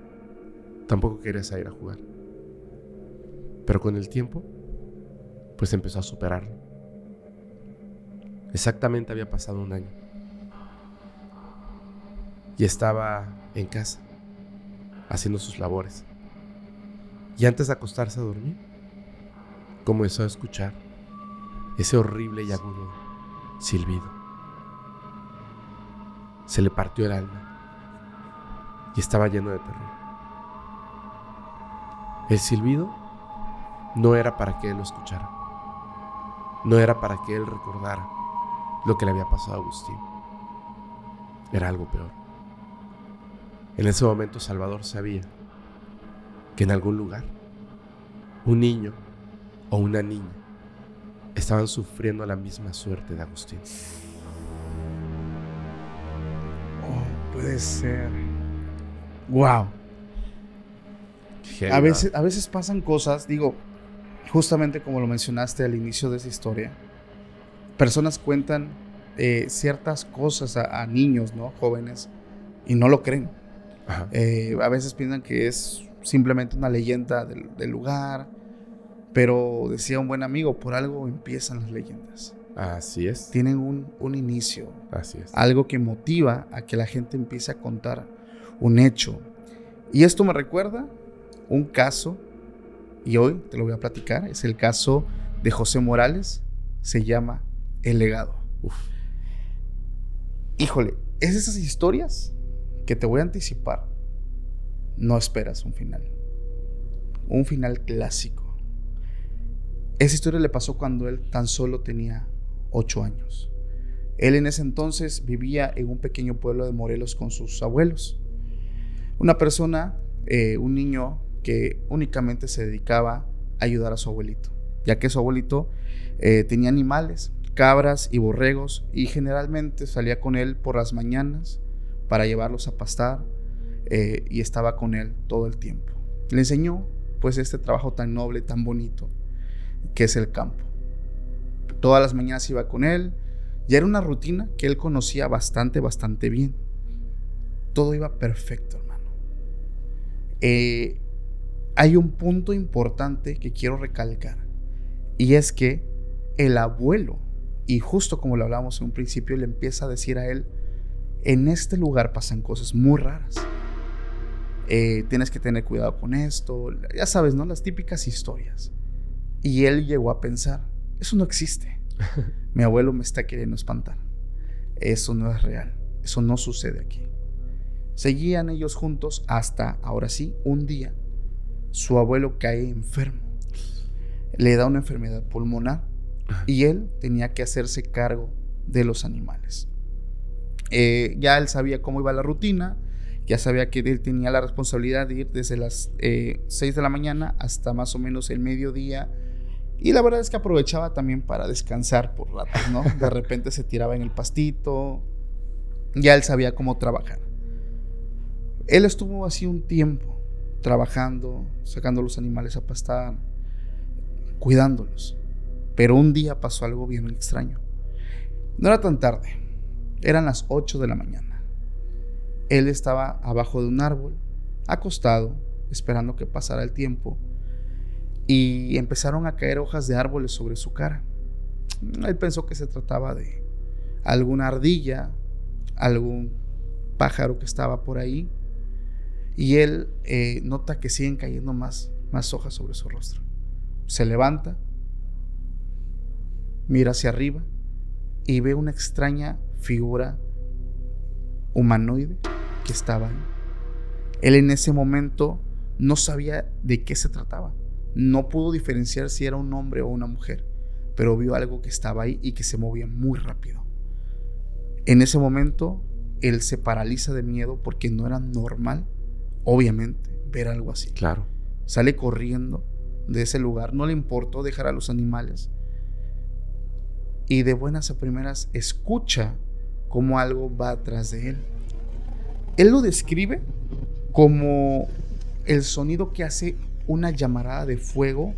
tampoco quería salir a jugar. Pero con el tiempo, pues empezó a superarlo. Exactamente había pasado un año. Y estaba en casa, haciendo sus labores. Y antes de acostarse a dormir, comenzó a escuchar ese horrible y agudo silbido. Se le partió el alma y estaba lleno de terror. El silbido no era para que él lo escuchara. No era para que él recordara lo que le había pasado a Agustín. Era algo peor. En ese momento Salvador sabía que en algún lugar un niño o una niña estaban sufriendo la misma suerte de Agustín. Oh, puede ser. Wow. A veces pasan cosas, digo, justamente como lo mencionaste al inicio de esa historia, personas cuentan ciertas cosas a niños, ¿no? Jóvenes, y no lo creen. A veces piensan que es simplemente una leyenda del lugar, pero decía un buen amigo, por algo empiezan las leyendas. Así es. Tienen un inicio. Así es. Algo que motiva a que la gente empiece a contar un hecho. Y esto me recuerda un caso, y hoy te lo voy a platicar. Es el caso de José Morales. Se llama El Legado. Uf. Híjole, es esas historias que te voy a anticipar. No esperas un final. Un final clásico. Esa historia le pasó cuando él tan solo tenía 8 años. Él en ese entonces vivía en un pequeño pueblo de Morelos con sus abuelos. Una persona, un niño que únicamente se dedicaba a ayudar a su abuelito, ya que su abuelito tenía animales, cabras y borregos, y generalmente salía con él por las mañanas para llevarlos a pastar, y estaba con él todo el tiempo. Le enseñó pues este trabajo tan noble, tan bonito, que es el campo. Todas las mañanas iba con él. Ya era una rutina que él conocía bastante bien. Todo iba perfecto, hermano. Hay un punto importante que quiero recalcar, y es que el abuelo, y justo como lo hablábamos en un principio, le empieza a decir a él: en este lugar pasan cosas muy raras. Tienes que tener cuidado con esto. Ya sabes, ¿no? Las típicas historias. Y él llegó a pensar: eso no existe. Mi abuelo me está queriendo espantar. Eso no es real. Eso no sucede aquí. Seguían ellos juntos hasta, ahora sí, un día, su abuelo cae enfermo. Le da una enfermedad pulmonar y él tenía que hacerse cargo de los animales. Ya él sabía cómo iba la rutina. Ya sabía que él tenía la responsabilidad de ir desde las 6 de la mañana hasta más o menos el mediodía. Y la verdad es que aprovechaba también para descansar por ratos, ¿no? De repente se tiraba en el pastito. Ya él sabía cómo trabajar. Él estuvo así un tiempo trabajando, sacando los animales a pastar, cuidándolos. Pero un día pasó algo bien extraño. No era tan tarde, eran las 8 de la mañana. Él estaba abajo de un árbol, acostado, esperando que pasara el tiempo, y empezaron a caer hojas de árboles sobre su cara. Él pensó que se trataba de alguna ardilla, algún pájaro que estaba por ahí, y él nota que siguen cayendo más hojas sobre su rostro. Se levanta, mira hacia arriba y ve una extraña figura humanoide que estaba ahí. Él en ese momento no sabía de qué se trataba. No pudo diferenciar si era un hombre o una mujer, pero vio algo que estaba ahí y que se movía muy rápido. En ese momento, él se paraliza de miedo porque no era normal, obviamente, ver algo así. Claro. Sale corriendo de ese lugar, no le importó dejar a los animales. Y de buenas a primeras escucha cómo algo va atrás de él. Él lo describe como el sonido que hace una llamarada de fuego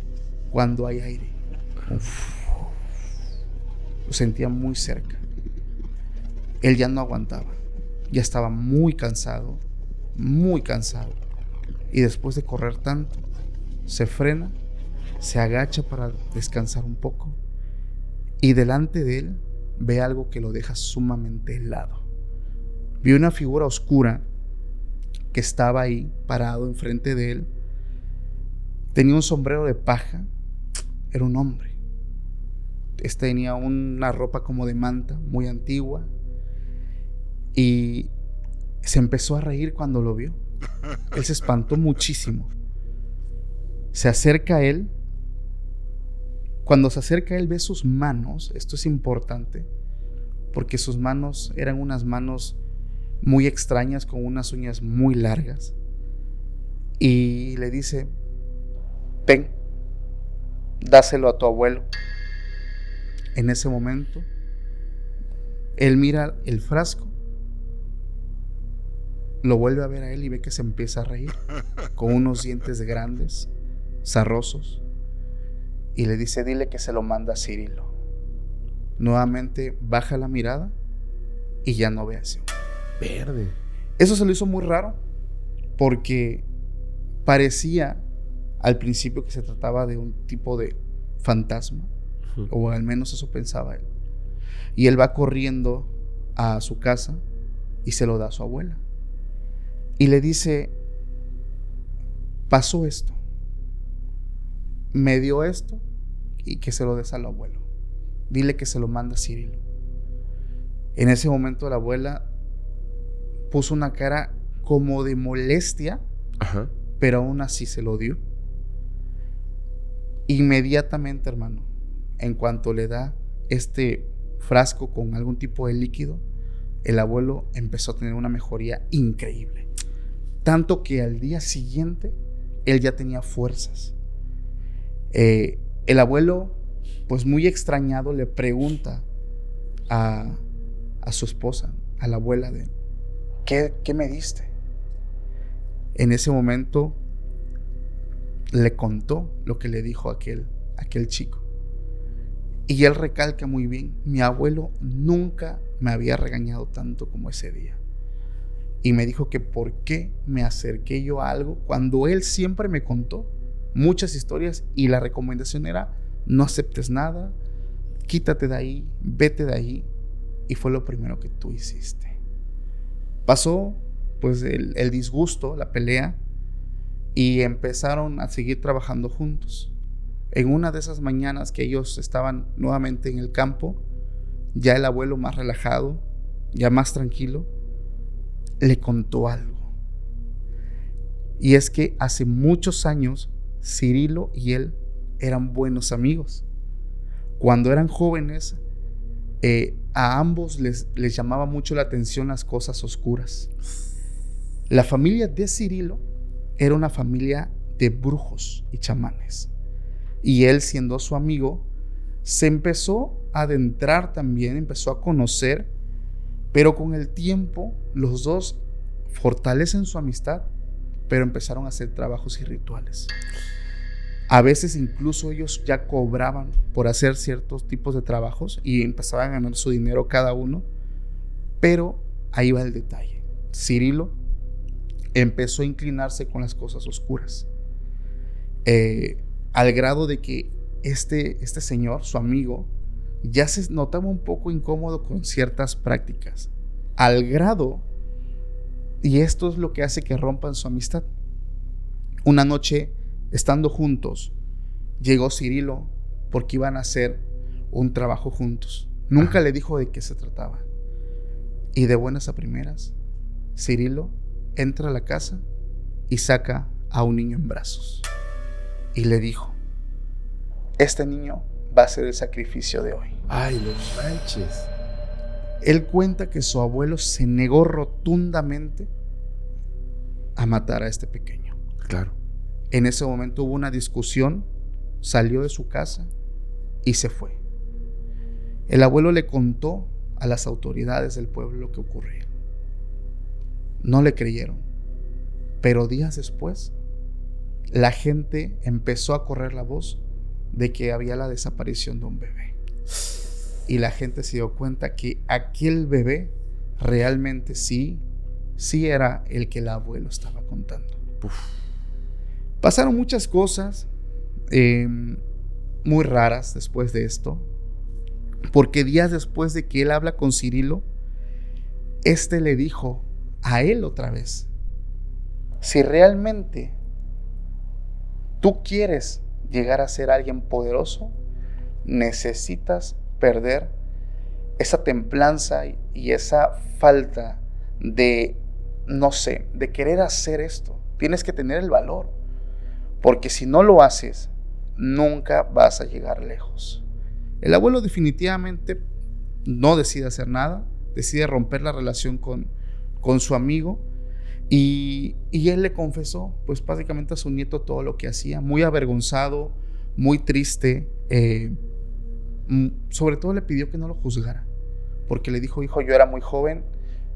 cuando hay aire. Uf. Lo sentía muy cerca. Él ya no aguantaba. Ya estaba muy cansado. Y después de correr tanto, se frena, se agacha para descansar un poco. Y delante de él ve algo que lo deja sumamente helado. Vio una figura oscura que estaba ahí parado enfrente de él. Tenía un sombrero de paja. Era un hombre. Tenía una ropa como de manta, muy antigua. Y se empezó a reír cuando lo vio. Él se espantó muchísimo. Se acerca a él. Cuando se acerca a él, ve sus manos. Esto es importante, porque sus manos eran unas manos muy extrañas, con unas uñas muy largas. Y le dice: ven, dáselo a tu abuelo. En ese momento, él mira el frasco, lo vuelve a ver a él y ve que se empieza a reír, con unos dientes grandes, sarrosos, y le dice: dile que se lo manda a Cirilo. Nuevamente baja la mirada y ya no ve a ese hombre. Verde. Eso se lo hizo muy raro, porque parecía al principio que se trataba de un tipo de fantasma, o al menos eso pensaba él. Y él va corriendo a su casa y se lo da a su abuela. Y le dice: pasó esto, me dio esto, y que se lo des al abuelo. Dile que se lo manda a Cirilo. En ese momento la abuela puso una cara como de molestia, pero aún así se lo dio. Inmediatamente, hermano, en cuanto le da este frasco con algún tipo de líquido, el abuelo empezó a tener una mejoría increíble. Tanto que al día siguiente él ya tenía fuerzas. El abuelo, pues muy extrañado, le pregunta a su esposa, a la abuela de él: ¿Qué me diste? En ese momento le contó lo que le dijo aquel chico. Y él recalca muy bien: mi abuelo nunca me había regañado tanto como ese día. Y me dijo que por qué me acerqué yo a algo cuando él siempre me contó muchas historias y la recomendación era: no aceptes nada, quítate de ahí, vete de ahí. Y fue lo primero que tú hiciste. Pasó pues el disgusto, la pelea, y empezaron a seguir trabajando juntos. En una de esas mañanas que ellos estaban nuevamente en el campo, ya el abuelo más relajado, ya más tranquilo, le contó algo. Y es que hace muchos años Cirilo y él eran buenos amigos. Cuando eran jóvenes, a ambos les llamaba mucho la atención las cosas oscuras. La familia de Cirilo era una familia de brujos y chamanes. Y él, siendo su amigo, se empezó a adentrar también, empezó a conocer, pero con el tiempo los dos fortalecen su amistad, pero empezaron a hacer trabajos y rituales. A veces incluso ellos ya cobraban por hacer ciertos tipos de trabajos y empezaban a ganar su dinero cada uno. Pero ahí va el detalle. Cirilo empezó a inclinarse con las cosas oscuras, al grado de que este señor, su amigo, ya se notaba un poco incómodo con ciertas prácticas, al grado, y esto es lo que hace que rompan su amistad. Una noche, estando juntos, llegó Cirilo porque iban a hacer un trabajo juntos. Nunca le dijo de qué se trataba. Y de buenas a primeras, Cirilo entra a la casa y saca a un niño en brazos y le dijo: este niño va a ser el sacrificio de hoy. Ay, no manches. Él cuenta que su abuelo se negó rotundamente a matar a este pequeño. Claro. En ese momento hubo una discusión, salió de su casa y se fue. El abuelo le contó a las autoridades del pueblo lo que ocurría. No le creyeron, pero días después la gente empezó a correr la voz de que había la desaparición de un bebé. Y la gente se dio cuenta que aquel bebé realmente sí era el que el abuelo estaba contando. Uf. Pasaron muchas cosas muy raras después de esto, porque días después de que él habla con Cirilo, este le dijo a él otra vez: si realmente tú quieres llegar a ser alguien poderoso, necesitas perder esa templanza y esa falta de, no sé, de querer hacer esto. Tienes que tener el valor, porque si no lo haces, nunca vas a llegar lejos. El abuelo definitivamente no decide hacer nada, decide romper la relación con su amigo, y él le confesó, pues básicamente a su nieto todo lo que hacía, muy avergonzado, muy triste. Sobre todo le pidió que no lo juzgara, porque le dijo: hijo, yo era muy joven,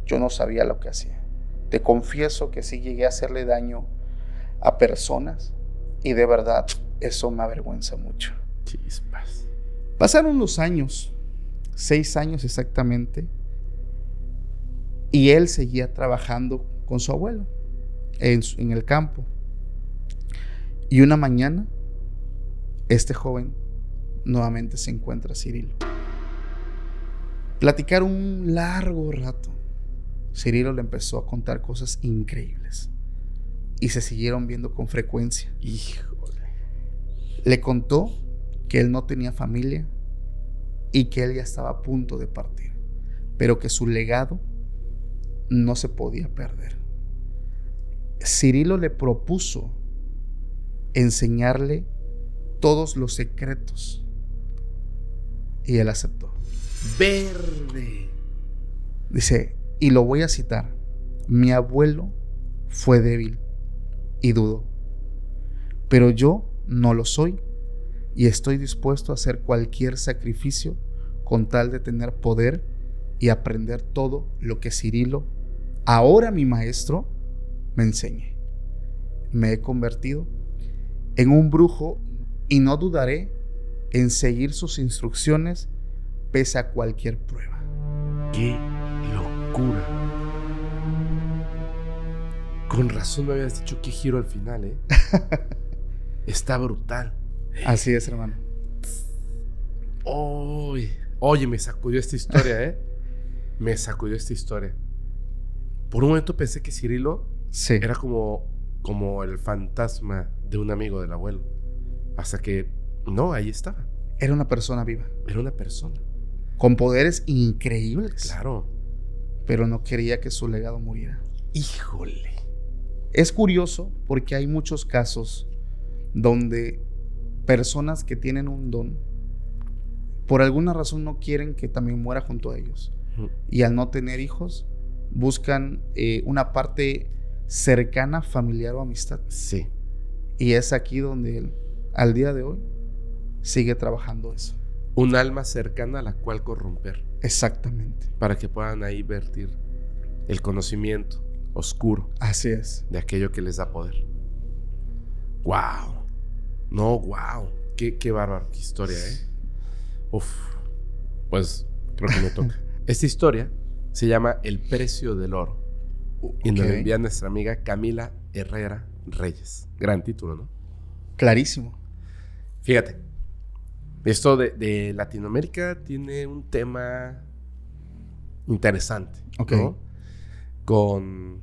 yo no sabía lo que hacía. Te confieso que sí llegué a hacerle daño a personas, y de verdad eso me avergüenza mucho. Chispas. Pasaron los años, 6 años exactamente, y él seguía trabajando con su abuelo en el campo. Y una mañana, este joven nuevamente se encuentra a Cirilo. Platicaron un largo rato. Cirilo le empezó a contar cosas increíbles y se siguieron viendo con frecuencia. Híjole. Le contó que él no tenía familia y que él ya estaba a punto de partir, pero que su legado no se podía perder. Cirilo le propuso enseñarle todos los secretos y él aceptó. Verde. Dice, y lo voy a citar: mi abuelo fue débil y dudó, pero yo no lo soy y estoy dispuesto a hacer cualquier sacrificio con tal de tener poder y aprender todo lo que Cirilo, ahora mi maestro, me enseñe. Me he convertido en un brujo y no dudaré en seguir sus instrucciones pese a cualquier prueba. ¡Qué locura! Con razón me habías dicho qué giro al final, ¿eh? Está brutal. Así es, hermano. Oye, me sacudió esta historia, ¿eh? Me sacudió esta historia. Por un momento pensé que Cirilo era como el fantasma de un amigo del abuelo. Hasta que, no, ahí estaba. Era una persona viva. Era una persona. Con poderes increíbles. Claro. Pero no quería que su legado muriera. Híjole. Es curioso porque hay muchos casos donde personas que tienen un don, por alguna razón no quieren que también muera junto a ellos. Y al no tener hijos, buscan una parte cercana, familiar o amistad. Sí. Y es aquí donde él, al día de hoy, sigue trabajando eso. Un alma cercana a la cual corromper. Exactamente. Para que puedan ahí vertir el conocimiento oscuro. Así es. De aquello que les da poder. ¡Wow! No, wow. Qué bárbaro, qué historia, ¿eh? Uf. Pues creo que me toca. Esta historia se llama El precio del oro. Y nos la envía nuestra amiga Camila Herrera Reyes. Gran título, ¿no? Clarísimo. Fíjate, esto de Latinoamérica tiene un tema interesante, ¿no? Con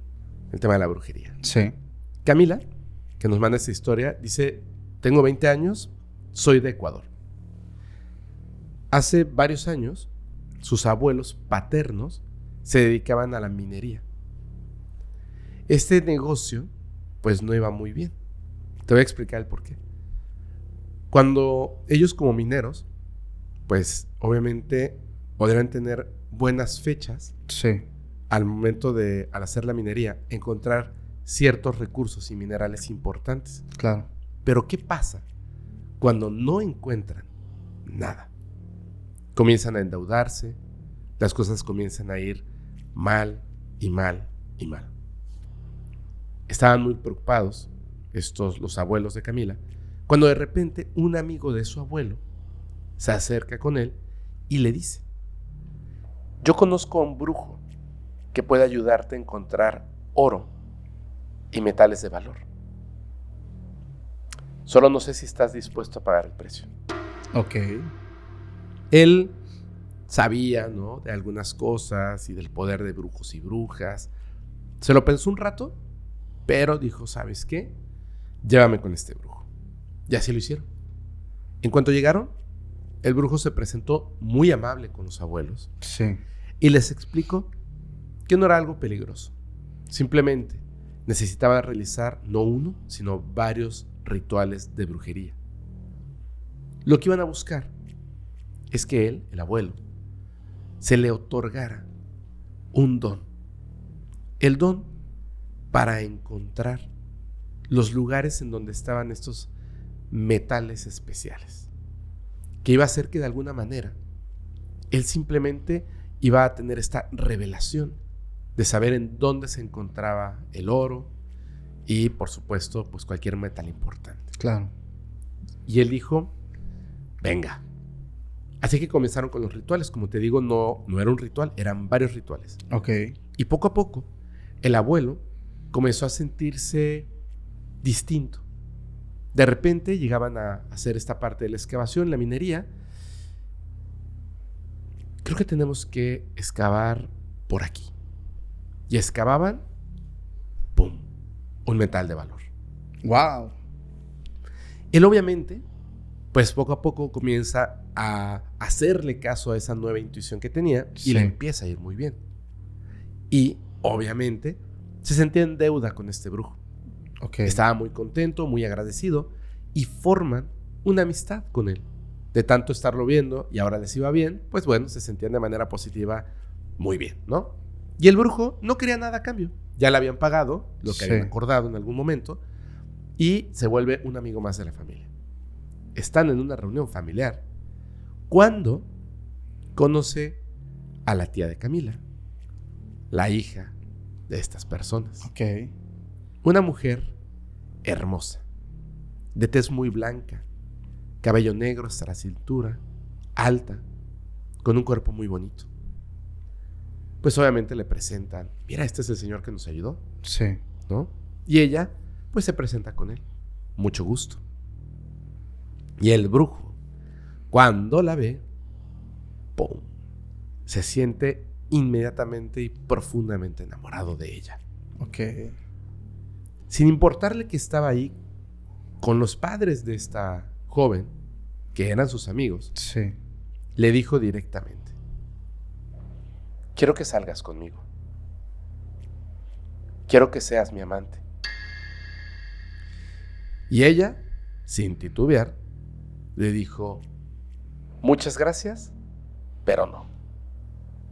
el tema de la brujería. Sí. Camila, que nos manda esta historia, dice: tengo 20 años, soy de Ecuador. Hace varios años, sus abuelos paternos se dedicaban a la minería. Este negocio, pues no iba muy bien. Te voy a explicar el por qué. Cuando ellos como mineros, pues obviamente podrían tener buenas fechas Sí, al momento de, al hacer la minería, encontrar ciertos recursos y minerales importantes. claro. Pero ¿qué pasa cuando no encuentran nada? Comienzan a endeudarse, las cosas comienzan a ir mal y mal y mal. Estaban muy preocupados los abuelos de Camila, cuando de repente un amigo de su abuelo se acerca con él y le dice: yo conozco a un brujo que puede ayudarte a encontrar oro y metales de valor. Solo no sé si estás dispuesto a pagar el precio. Ok. Él sabía, ¿no?, de algunas cosas y del poder de brujos y brujas. Se lo pensó un rato, pero dijo: ¿sabes qué? Llévame con este brujo. Y así lo hicieron. En cuanto llegaron, el brujo se presentó muy amable con los abuelos Sí, y les explicó que no era algo peligroso. Simplemente necesitaba realizar no uno, sino varios rituales de brujería. Lo que iban a buscar es que él, el abuelo, se le otorgara un don. El don para encontrar los lugares en donde estaban estos metales especiales, que iba a hacer que de alguna manera él simplemente iba a tener esta revelación de saber en dónde se encontraba el oro y, por supuesto, pues cualquier metal importante. claro. Y él dijo: venga. Así que comenzaron con los rituales. Como te digo, no era un ritual, eran varios rituales. Ok. Y poco a poco, el abuelo comenzó a sentirse distinto. De repente llegaban a hacer esta parte de la excavación, la minería. Creo que tenemos que excavar por aquí. Y excavaban, ¡pum!, un metal de valor. Wow. Él obviamente, pues poco a poco comienza a hacerle caso a esa nueva intuición que tenía y Sí. le empieza a ir muy bien. Y obviamente se sentía en deuda con este brujo. Ok. Estaba muy contento, muy agradecido y forman una amistad con él. De tanto estarlo viendo y ahora les iba bien, pues bueno, se sentían de manera positiva muy bien, ¿no? Y el brujo no quería nada a cambio. Ya le habían pagado lo que Sí. habían acordado en algún momento y se vuelve un amigo más de la familia. Están en una reunión familiar cuando conoce a la tía de Camila, la hija de estas personas. Ok. Una mujer hermosa, de tez muy blanca, cabello negro hasta la cintura, alta, con un cuerpo muy bonito. Pues obviamente le presentan: mira, este es el señor que nos ayudó, Sí. ¿no? Y ella, pues se presenta con él. Mucho gusto. Y el brujo, cuando la ve, ¡pum!, se siente inmediatamente y profundamente enamorado de ella. Ok. Sin importarle que estaba ahí con los padres de esta joven, que eran sus amigos, Sí. le dijo directamente: quiero que salgas conmigo. Quiero que seas mi amante. Y ella, sin titubear, le dijo: muchas gracias, pero no.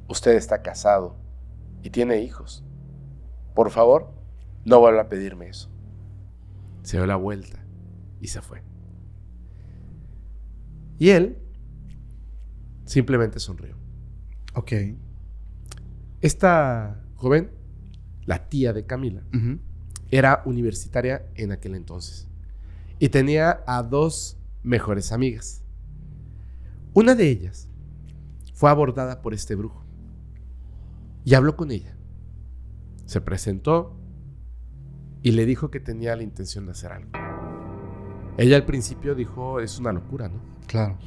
Usted está casado y tiene hijos. Por favor, no vuelva a pedirme eso. Se dio la vuelta y se fue. Y él simplemente sonrió. Ok. Esta joven, la tía de Camila, Ujú. era universitaria en aquel entonces y tenía a dos mejores amigas. Una de ellas fue abordada por este brujo y habló con ella. Se presentó y le dijo que tenía la intención de hacer algo. Ella al principio dijo: es una locura, ¿no? Claro.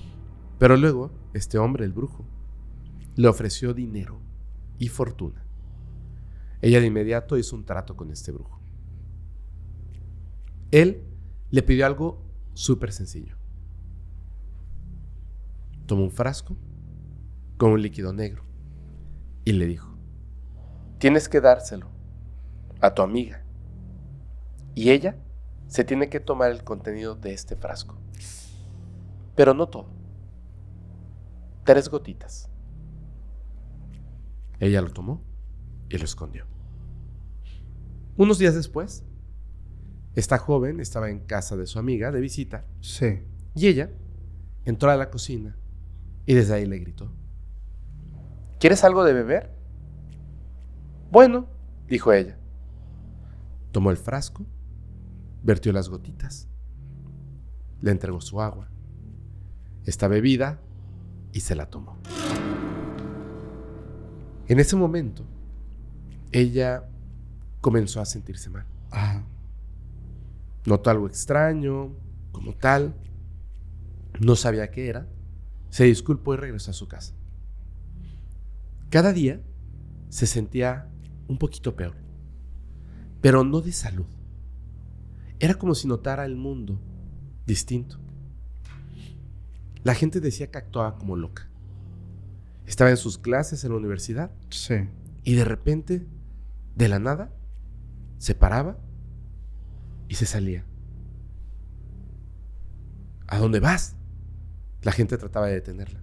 Pero luego este hombre, el brujo, le ofreció dinero y fortuna. Ella de inmediato hizo un trato con este brujo. Él le pidió algo súper sencillo. Tomó un frasco con un líquido negro y le dijo: tienes que dárselo a tu amiga y ella se tiene que tomar el contenido de este frasco. Pero no todo. 3 gotitas. Ella lo tomó y lo escondió. Unos días después, esta joven estaba en casa de su amiga de visita. Sí. Y ella entró a la cocina y desde ahí le gritó: ¿quieres algo de beber? Bueno, dijo ella. Tomó el frasco, vertió las gotitas, le entregó su agua, esta bebida, y se la tomó. En ese momento, ella comenzó a sentirse mal. Ajá. Notó algo extraño, como tal. No sabía qué era. Se disculpó y regresó a su casa. Cada día se sentía un poquito peor, pero no de salud. Era como si notara el mundo distinto. La gente decía que actuaba como loca. Estaba en sus clases en la universidad. Sí. Y de repente, de la nada, se paraba y se salía. ¿A dónde vas? La gente trataba de detenerla.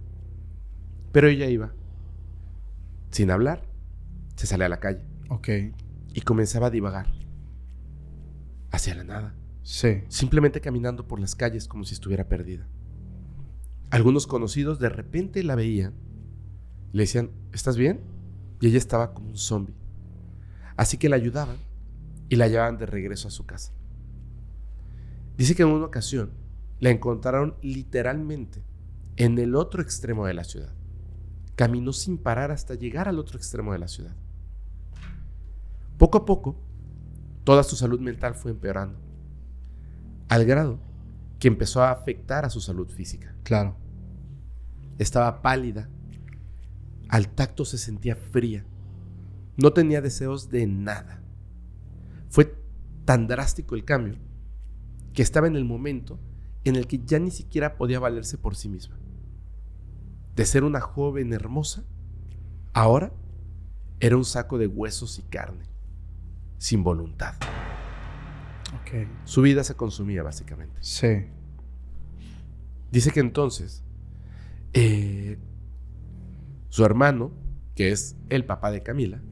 Pero ella iba. Sin hablar, se salía a la calle. Ok. Y comenzaba a divagar. Hacia la nada. Sí. Simplemente caminando por las calles como si estuviera perdida. Algunos conocidos de repente la veían. Le decían: ¿estás bien? Y ella estaba como un zombie. Así que la ayudaban y la llevaban de regreso a su casa. Dice que en una ocasión la encontraron literalmente en el otro extremo de la ciudad. Caminó sin parar hasta llegar al otro extremo de la ciudad. Poco a poco, toda su salud mental fue empeorando, al grado que empezó a afectar a su salud física. Claro. Estaba pálida, al tacto se sentía fría, no tenía deseos de nada. Fue tan drástico el cambio que estaba en el momento en el que ya ni siquiera podía valerse por sí misma. De ser una joven hermosa, ahora era un saco de huesos y carne, sin voluntad. Ok. Su vida se consumía básicamente. Sí. Dice que entonces su hermano, que es el papá de Camila,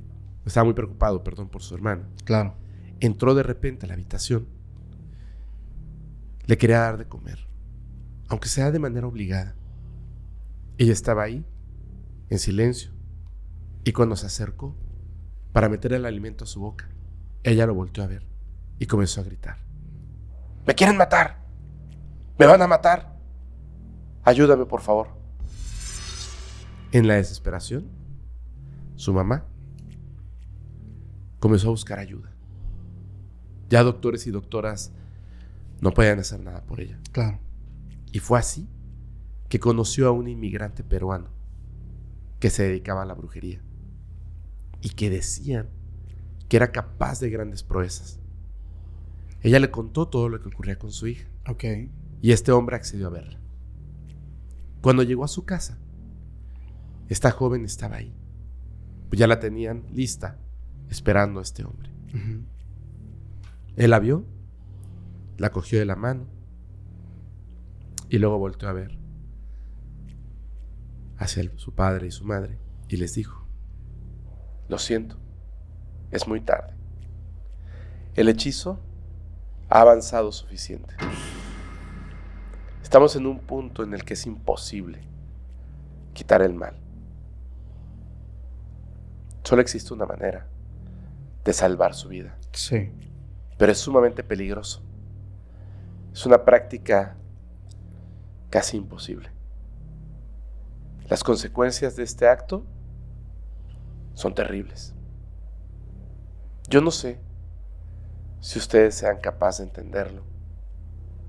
estaba muy preocupado, por su hermano. Claro. Entró de repente a la habitación. Le quería dar de comer, aunque sea de manera obligada. Ella estaba ahí, en silencio, y cuando se acercó para meter el alimento a su boca, ella lo volteó a ver y comenzó a gritar: ¡me quieren matar! ¡Me van a matar! ¡Ayúdame, por favor! En la desesperación, su mamá comenzó a buscar ayuda. Ya doctores y doctoras no podían hacer nada por ella. Claro. Y fue así que conoció a un inmigrante peruano que se dedicaba a la brujería y que decían que era capaz de grandes proezas. Ella le contó todo lo que ocurría con su hija. Ok. Y este hombre accedió a verla. Cuando llegó a su casa, esta joven estaba ahí. Pues ya la tenían lista, esperando a este hombre. Uh-huh. Él la vio, la cogió de la mano y luego volteó a ver hacia su padre y su madre y les dijo: lo siento, es muy tarde. El hechizo ha avanzado suficiente. Estamos en un punto en el que es imposible quitar el mal. Solo existe una manera de salvar su vida. Sí. Pero es sumamente peligroso. Es una práctica casi imposible. Las consecuencias de este acto son terribles. Yo no sé si ustedes sean capaces de entenderlo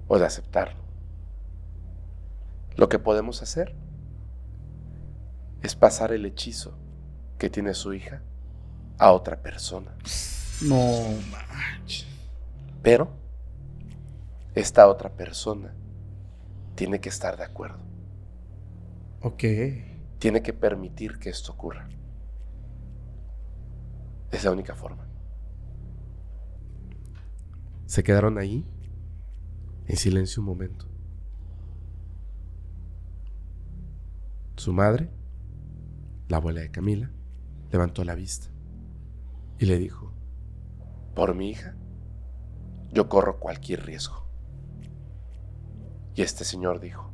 o de aceptarlo. Lo que podemos hacer es pasar el hechizo que tiene su hija a otra persona. No manches. Pero esta otra persona tiene que estar de acuerdo. Ok. Tiene que permitir que esto ocurra. Es la única forma. Se quedaron ahí En silencio un momento. Su madre, la abuela de Camila, levantó la vista y le dijo: por mi hija, yo corro cualquier riesgo. Y este señor dijo: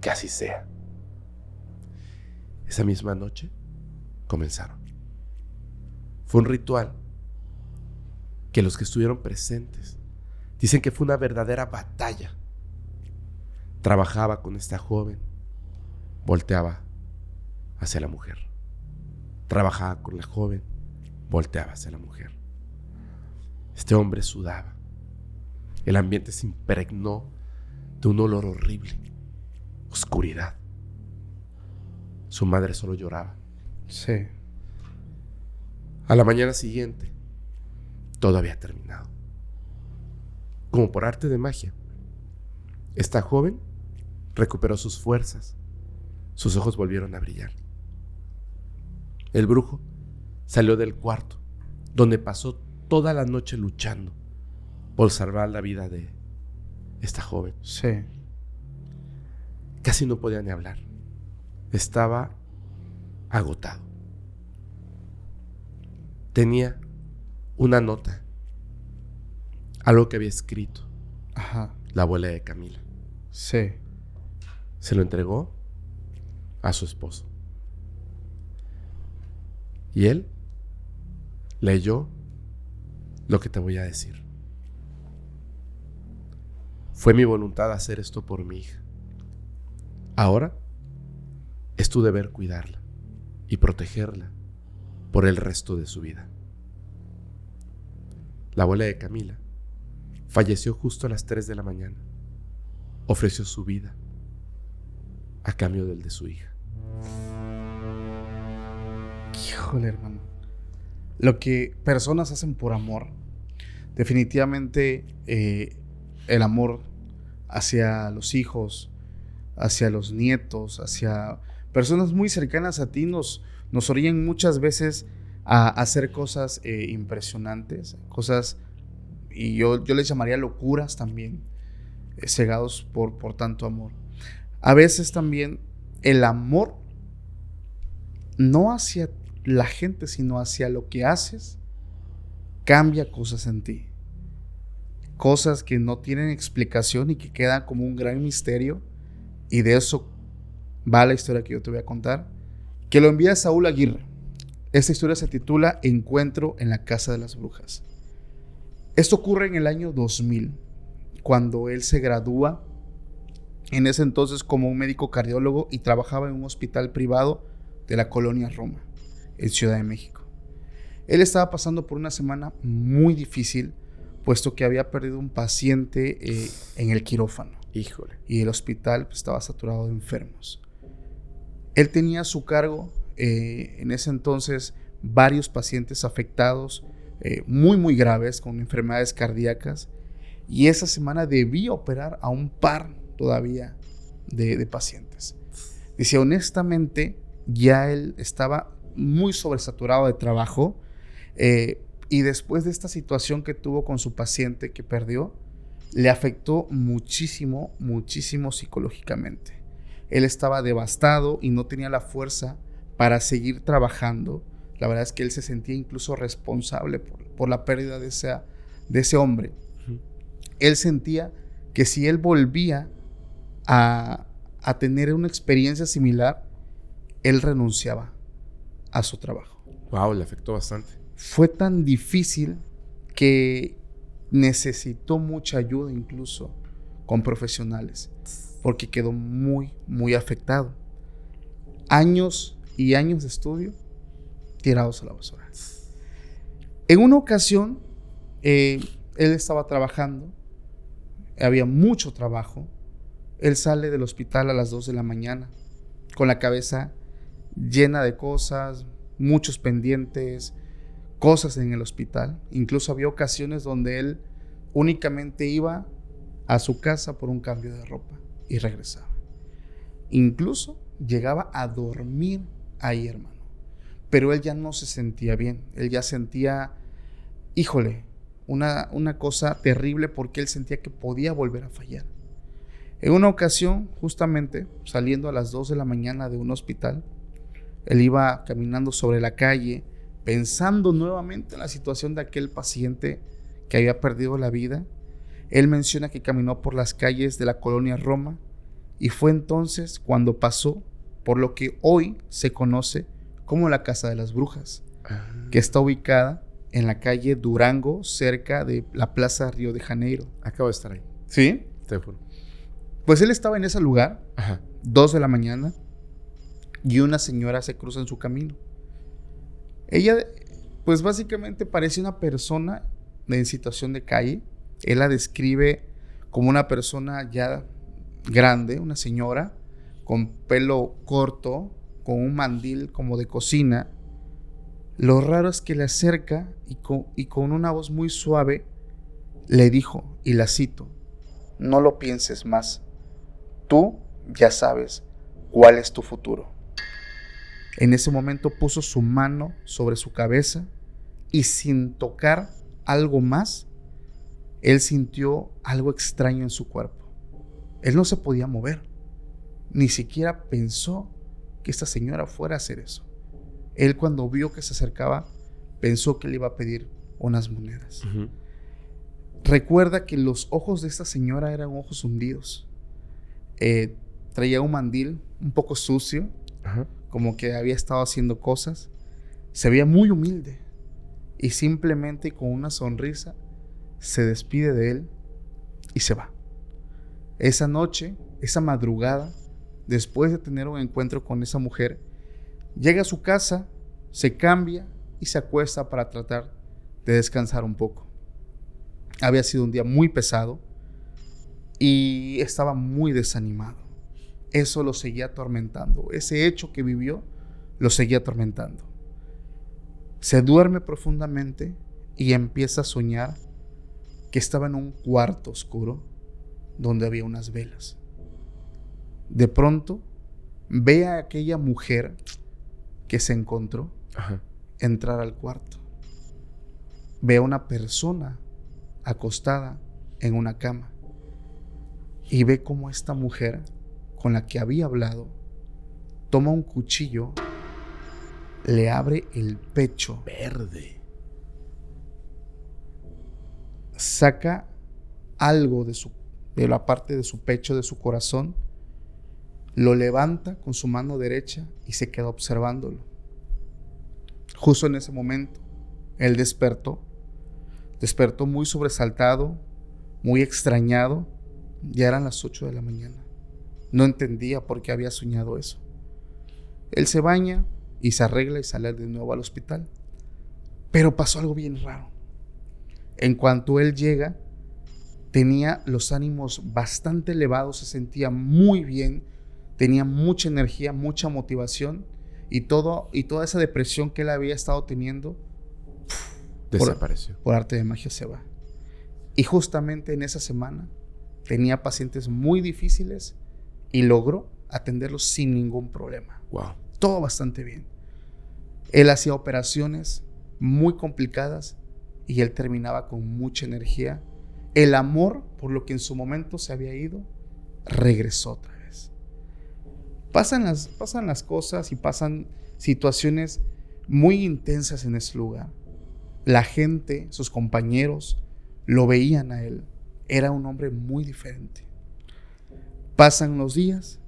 que así sea. Esa misma noche comenzaron. Fue un ritual que los que estuvieron presentes dicen que fue una verdadera batalla. Trabajaba con esta joven, volteaba hacia la mujer. Trabajaba con la joven, volteaba hacia la mujer. Este hombre sudaba. El ambiente se impregnó de un olor horrible, oscuridad. Su madre solo lloraba. Sí. A la mañana siguiente, todo había terminado. Como por arte de magia, esta joven recuperó sus fuerzas. Sus ojos volvieron a brillar. El brujo salió del cuarto, donde pasó toda la noche luchando por salvar la vida de esta joven. Sí. Casi no podía ni hablar. Estaba agotado. Tenía una nota, algo que había escrito Ajá. la abuela de Camila. Sí. Se lo entregó a su esposo. Y él leyó lo que te voy a decir. Fue mi voluntad hacer esto por mi hija. Ahora es tu deber cuidarla y protegerla por el resto de su vida. La abuela de Camila falleció justo a las 3 de la mañana. Ofreció su vida a cambio del de su hija. Híjole, hermano. Lo que personas hacen por amor, definitivamente el amor hacia los hijos, hacia los nietos, hacia personas muy cercanas a ti nos orillan muchas veces a hacer cosas impresionantes, cosas, y yo les llamaría locuras también, cegados por tanto amor. A veces también el amor, no hacia la gente, sino hacia lo que haces, cambia cosas en ti. Cosas que no tienen explicación y que quedan como un gran misterio. Y de eso va la historia que yo te voy a contar, que lo envía Saúl Aguirre. Esta historia se titula Encuentro en la Casa de las Brujas. Esto ocurre en el año 2000, cuando él se gradúa en ese entonces como un médico cardiólogo y trabajaba en un hospital privado de la colonia Roma, en Ciudad de México. Él estaba pasando por una semana muy difícil, puesto que había perdido un paciente en el quirófano. Híjole. Y el hospital estaba saturado de enfermos. Él tenía a su cargo en ese entonces varios pacientes afectados muy graves con enfermedades cardíacas, y esa semana debía operar a un par todavía de pacientes. Dice, honestamente, ya él estaba muy sobresaturado de trabajo, y después de esta situación que tuvo con su paciente que perdió, le afectó muchísimo psicológicamente. Él estaba devastado y no tenía la fuerza para seguir trabajando. La verdad es que él se sentía incluso responsable por la pérdida de ese hombre. Uh-huh. Él sentía que si él volvía a tener una experiencia similar, él renunciaba a su trabajo. Wow, le afectó bastante. Fue tan difícil que necesitó mucha ayuda, incluso con profesionales, porque quedó muy afectado. Años y años de estudio tirados a la basura. En una ocasión, él estaba trabajando, había mucho trabajo. Él sale del hospital a las 2 de la mañana con la cabeza llena de cosas, muchos pendientes, cosas en el hospital. Incluso había ocasiones donde él únicamente iba a su casa por un cambio de ropa y regresaba. Incluso llegaba a dormir ahí, hermano. Pero él ya no se sentía bien. Él ya sentía, híjole, una cosa terrible porque él sentía que podía volver a fallar. En una ocasión, justamente saliendo a las 2 de la mañana de un hospital, él iba caminando sobre la calle, pensando nuevamente en la situación de aquel paciente que había perdido la vida. Él menciona que caminó por las calles de la colonia Roma y fue entonces cuando pasó por lo que hoy se conoce como la Casa de las Brujas, que está ubicada en la calle Durango, cerca de la Plaza Río de Janeiro. Acabo de estar ahí. ¿Sí? Teléfono. Pues él estaba en ese lugar, Ajá. 2 de la mañana, y una señora se cruza en su camino. Ella, pues básicamente parece una persona en situación de calle. Él la describe como una persona ya grande, una señora, con pelo corto, con un mandil como de cocina. Lo raro es que le acerca y con una voz muy suave le dijo, y la cito: no lo pienses más. Tú ya sabes cuál es tu futuro. En ese momento puso su mano sobre su cabeza y sin tocar algo más, él sintió algo extraño en su cuerpo. Él no se podía mover. Ni siquiera pensó que esta señora fuera a hacer eso. Él, cuando vio que se acercaba, pensó que le iba a pedir unas monedas. Uh-huh. Recuerda que los ojos de esta señora eran ojos hundidos. Traía un mandil un poco sucio, Ajá. como que había estado haciendo cosas. Se veía muy humilde y simplemente con una sonrisa se despide de él y se va. Esa noche, esa madrugada, después de tener un encuentro con esa mujer, llega a su casa, se cambia y se acuesta para tratar de descansar un poco. Había sido un día muy pesado y estaba muy desanimado. Eso lo seguía atormentando. Ese hecho que vivió lo seguía atormentando. Se duerme profundamente y empieza a soñar que estaba en un cuarto oscuro donde había unas velas. De pronto ve a aquella mujer que se encontró Ajá. entrar al cuarto. Ve a una persona acostada en una cama y ve cómo esta mujer con la que había hablado toma un cuchillo, le abre el pecho, Verde. saca algo de la parte de su pecho, de su corazón, lo levanta con su mano derecha y se queda observándolo. Justo en ese momento, él despertó muy sobresaltado, muy extrañado. Ya eran las 8 de la mañana. No entendía por qué había soñado eso. Él se baña y se arregla y sale de nuevo al hospital. Pero pasó algo bien raro. En cuanto él llega, tenía los ánimos bastante elevados, se sentía muy bien, tenía mucha energía, mucha motivación y toda esa depresión que él había estado teniendo Desapareció. por arte de magia se va. Y justamente en esa semana tenía pacientes muy difíciles y logró atenderlos sin ningún problema. Wow. Todo bastante bien. Él hacía operaciones muy complicadas y él terminaba con mucha energía. El amor por lo que en su momento se había ido regresó otra vez. Pasan las cosas y pasan situaciones muy intensas en ese lugar. La gente, sus compañeros, lo veían a él. Era un hombre muy diferente. Pasan los días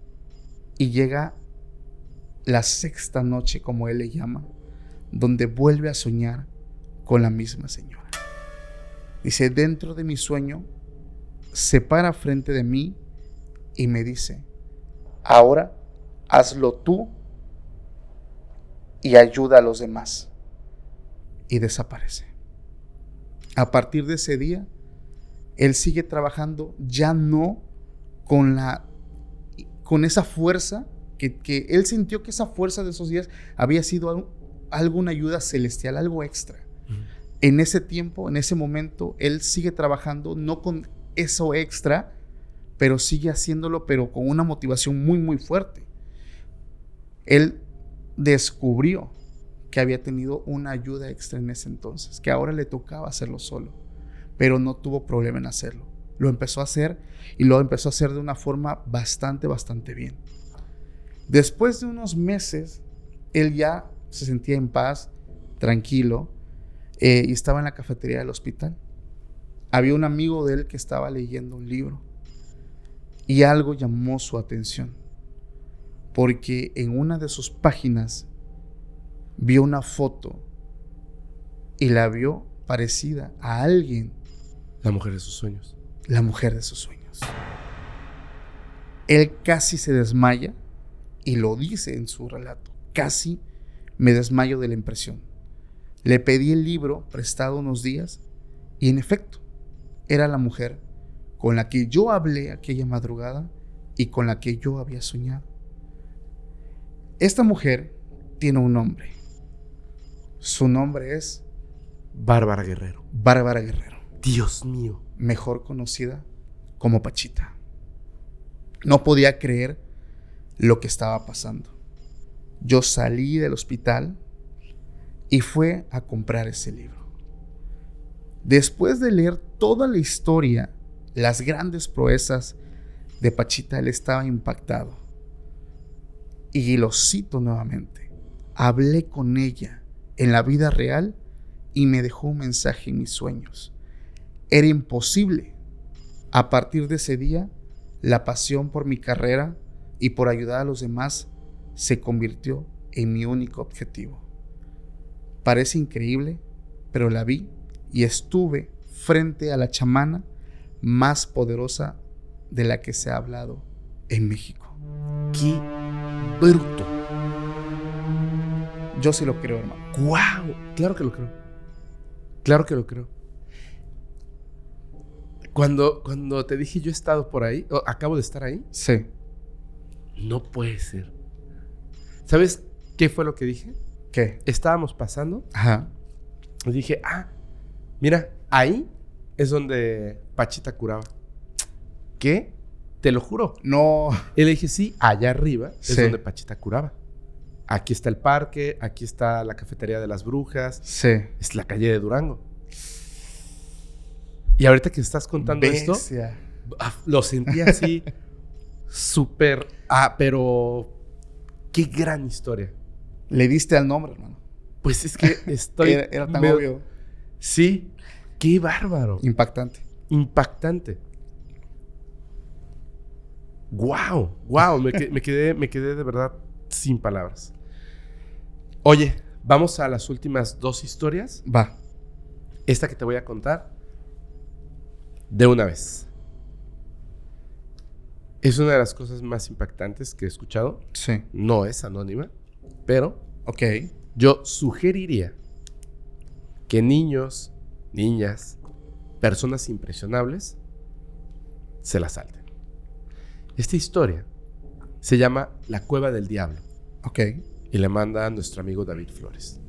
y llega la sexta noche, como él le llama, donde vuelve a soñar con la misma señora. Dice, dentro de mi sueño, se para frente de mí y me dice, ahora hazlo tú y ayuda a los demás. Y desaparece. A partir de ese día, él sigue trabajando ya no con esa fuerza que él sintió que esa fuerza de esos días había sido alguna ayuda celestial, algo extra. Uh-huh. En ese tiempo, en ese momento, él sigue trabajando no con eso extra, pero sigue haciéndolo, pero con una motivación muy, muy fuerte. Él descubrió que había tenido una ayuda extra en ese entonces, que ahora le tocaba hacerlo solo. pero no tuvo problema en hacerlo. Lo empezó a hacer y lo empezó a hacer de una forma bastante bien. Después de unos meses, él ya se sentía en paz, tranquilo, y estaba en la cafetería del hospital. Había un amigo de él que estaba leyendo un libro y algo llamó su atención, porque en una de sus páginas vio una foto y la vio parecida a alguien. La mujer de sus sueños. La mujer de sus sueños. Él casi se desmaya y lo dice en su relato. Casi me desmayo de la impresión. Le pedí el libro prestado unos días y en efecto era la mujer con la que yo hablé aquella madrugada y con la que yo había soñado. Esta mujer tiene un nombre. Su nombre es Bárbara Guerrero. Bárbara Guerrero. Dios mío. Mejor conocida como Pachita. No podía creer lo que estaba pasando. Yo salí del hospital y fui a comprar ese libro. Después de leer toda la historia, las grandes proezas de Pachita, él estaba impactado. Y lo cito nuevamente. Hablé con ella en la vida real y me dejó un mensaje en mis sueños. Era imposible. A partir de ese día, la pasión por mi carrera y por ayudar a los demás se convirtió en mi único objetivo. Parece increíble, pero la vi y estuve frente a la chamana más poderosa de la que se ha hablado en México. ¡Qué bruto! Yo sí lo creo, hermano. ¡Guau! Claro que lo creo. Claro que lo creo. Cuando te dije yo he estado por ahí, acabo de estar ahí. Sí. No puede ser. ¿Sabes qué fue lo que dije? ¿Qué? Estábamos pasando. Ajá. Y dije, mira, ahí es donde Pachita curaba. ¿Qué? Te lo juro. No. Y le dije, sí, allá arriba es Sí. donde Pachita curaba. Aquí está el parque, aquí está la cafetería de las brujas. Sí. Es la calle de Durango. Y ahorita que estás contando esto, Bestia. lo sentí así súper... pero qué gran historia. Le diste al nombre, hermano. Pues es que estoy... Era tan obvio. Sí, qué bárbaro. Impactante. Impactante. Wow, me quedé de verdad sin palabras. Oye, vamos a las últimas 2 historias. Va. Esta que te voy a contar de una vez. Es una de las cosas más impactantes que he escuchado. Sí. No es anónima, pero Ok. yo sugeriría que niños, niñas, personas impresionables se la salten. Esta historia se llama La Cueva del Diablo Ok. y le manda a nuestro amigo David Flores.